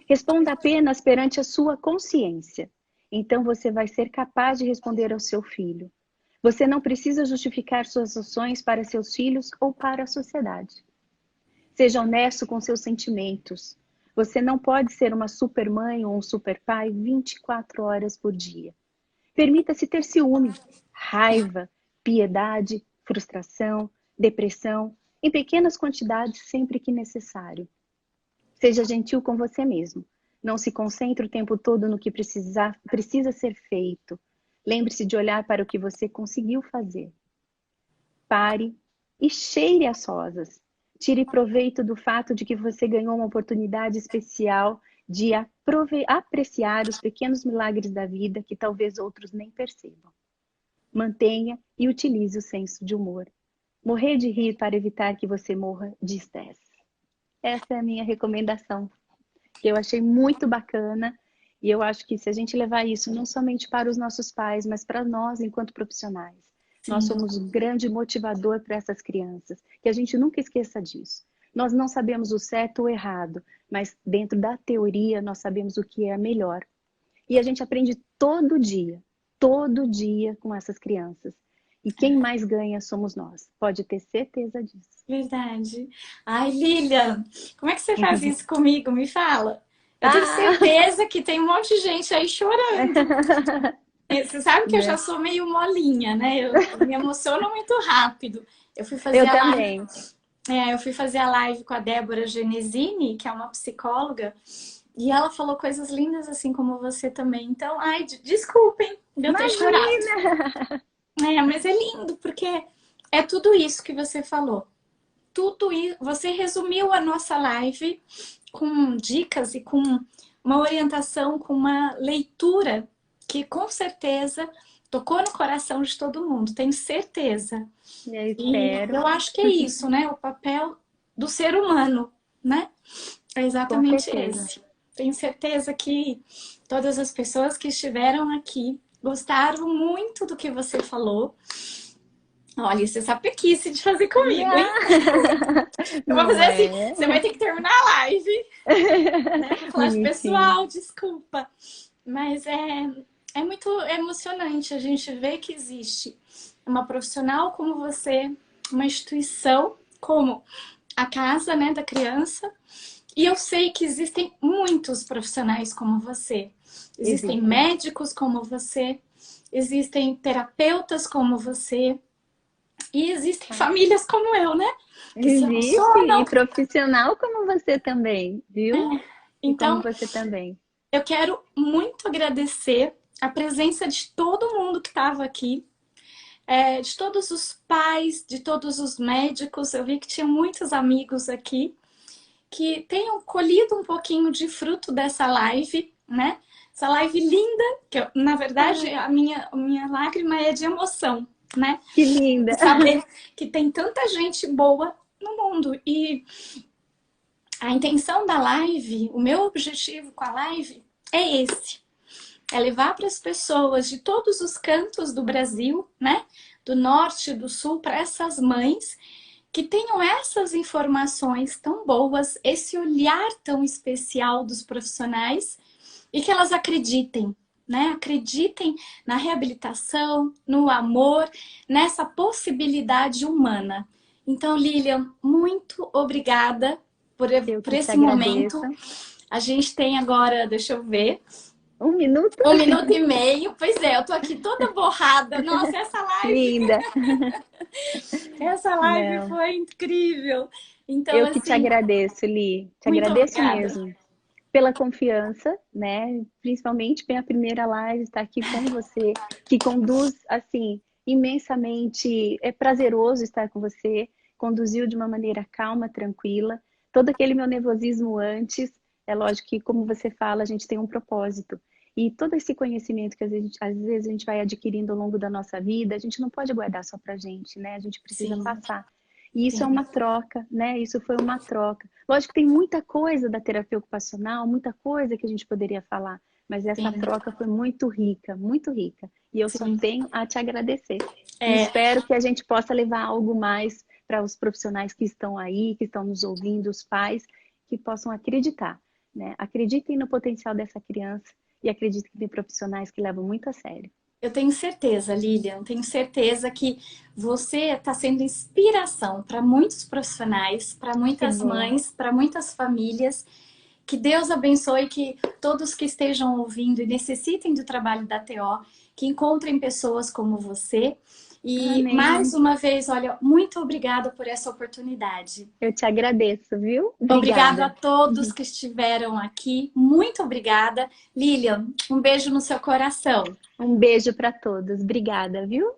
Responda apenas perante a sua consciência. então você vai ser capaz de responder ao seu filho. Você não precisa justificar suas ações para seus filhos ou para a sociedade. Seja honesto com seus sentimentos. Você não pode ser uma supermãe ou um superpai 24 horas por dia. Permita-se ter ciúme, raiva, piedade, frustração, depressão, em pequenas quantidades sempre que necessário. Seja gentil com você mesmo. Não se concentre o tempo todo no que precisa ser feito. Lembre-se de olhar para o que você conseguiu fazer. Pare e cheire as rosas. Tire proveito do fato de que você ganhou uma oportunidade especial de apreciar os pequenos milagres da vida que talvez outros nem percebam. Mantenha e utilize o senso de humor. Morrer de rir para evitar que você morra de estresse. Essa é a minha recomendação, que eu achei muito bacana. E eu acho que se a gente levar isso não somente para os nossos pais, mas para nós enquanto profissionais, nós Sim, somos um grande motivador para essas crianças. Que a gente nunca esqueça disso. Nós não sabemos o certo ou o errado, mas dentro da teoria nós sabemos o que é melhor. E a gente aprende todo dia com essas crianças. E quem mais ganha somos nós. Pode ter certeza disso. verdade. Ai, Lilian, como é que você faz isso comigo? Me fala. Eu tenho Ah! certeza que tem um monte de gente aí chorando. Você sabe que eu já Né? sou meio molinha, né? Eu me emociono muito rápido. Eu fui fazer Eu a live, também. eu fui fazer a live com a Débora Genesini, que é uma psicóloga, e ela falou coisas lindas assim como você também. Então, ai, desculpem de eu ter chorado. Imagina! Mas é lindo porque é tudo isso que você falou. Tudo isso, você resumiu a nossa live com dicas e com uma orientação, com uma leitura que com certeza tocou no coração de todo mundo, tenho certeza. Eu E espero, eu acho que é isso, né? O papel do ser humano, né? É com exatamente certeza. esse. Tenho certeza que todas as pessoas que estiveram aqui gostaram muito do que você falou. Olha, você sabe pequice de fazer comigo, hein? Ah, Eu vou fazer não assim, é? você vai ter que terminar a live, né? Vou falar de Bonitinho. pessoal, desculpa. Mas é muito emocionante a gente ver que existe uma profissional como você, uma instituição como a casa, né, da criança. E eu sei que existem muitos profissionais como você. Existem Existem. médicos como você, existem terapeutas como você, e existem famílias como eu, né? Que se Existe. E emocionam. profissional como você também, viu? E como Então, você também. eu quero muito agradecer a presença de todo mundo que estava aqui, de todos os pais, de todos os médicos. Eu vi que tinha muitos amigos aqui que tenham colhido um pouquinho de fruto dessa live, né? Essa live linda, que eu, na verdade Ah, a minha lágrima é de emoção, né? que linda. De saber que tem tanta gente boa no mundo. E a intenção da live, o meu objetivo com a live é esse. É levar para as pessoas de todos os cantos do Brasil, né? Do norte, do sul, para essas mães que tenham essas informações tão boas, esse olhar tão especial dos profissionais e que elas acreditem, né? Acreditem na reabilitação, no amor, nessa possibilidade humana. Então, Lilian, muito obrigada Eu por que te esse agradeço. momento. A gente tem agora, deixa eu ver, 1 minuto? 1 minuto e meio. Pois é, eu tô aqui toda borrada. Nossa, Linda. essa live Não. foi incrível. Então, Eu que te assim, agradeço, Li. Te muito agradeço obrigada. mesmo pela confiança, né? Principalmente pela primeira live, estar aqui com você, que conduz, assim, imensamente. É prazeroso estar com você, conduziu de uma maneira calma, tranquila. Todo aquele meu nervosismo antes, é lógico que, como você fala, a gente tem um propósito. E todo esse conhecimento que às vezes a gente vai adquirindo ao longo da nossa vida, a gente não pode guardar só pra gente, né? A gente precisa Sim, passar. E isso é sim, uma troca, né? Isso foi uma troca. Lógico que tem muita coisa da terapia ocupacional, muita coisa que a gente poderia falar, mas essa sim, troca foi muito rica, muito rica. E eu só sim. tenho a te agradecer. E É, espero que a gente possa levar algo mais para os profissionais que estão aí, que estão nos ouvindo, os pais, que possam acreditar, né? Acreditem no potencial dessa criança e acredito que tem profissionais que levam muito a sério. Eu tenho certeza, Lilian, tenho certeza que você está sendo inspiração para muitos profissionais, para Que muitas bom. mães, para muitas famílias. Que Deus abençoe que todos que estejam ouvindo e necessitem do trabalho da TO, que encontrem pessoas como você. E mais Amém. uma vez, olha, muito obrigada por essa oportunidade. Eu te agradeço, viu? Obrigado a Obrigada. todos que estiveram aqui. Muito obrigada. Lilian, um beijo no seu coração. Um beijo para todos. Obrigada, viu?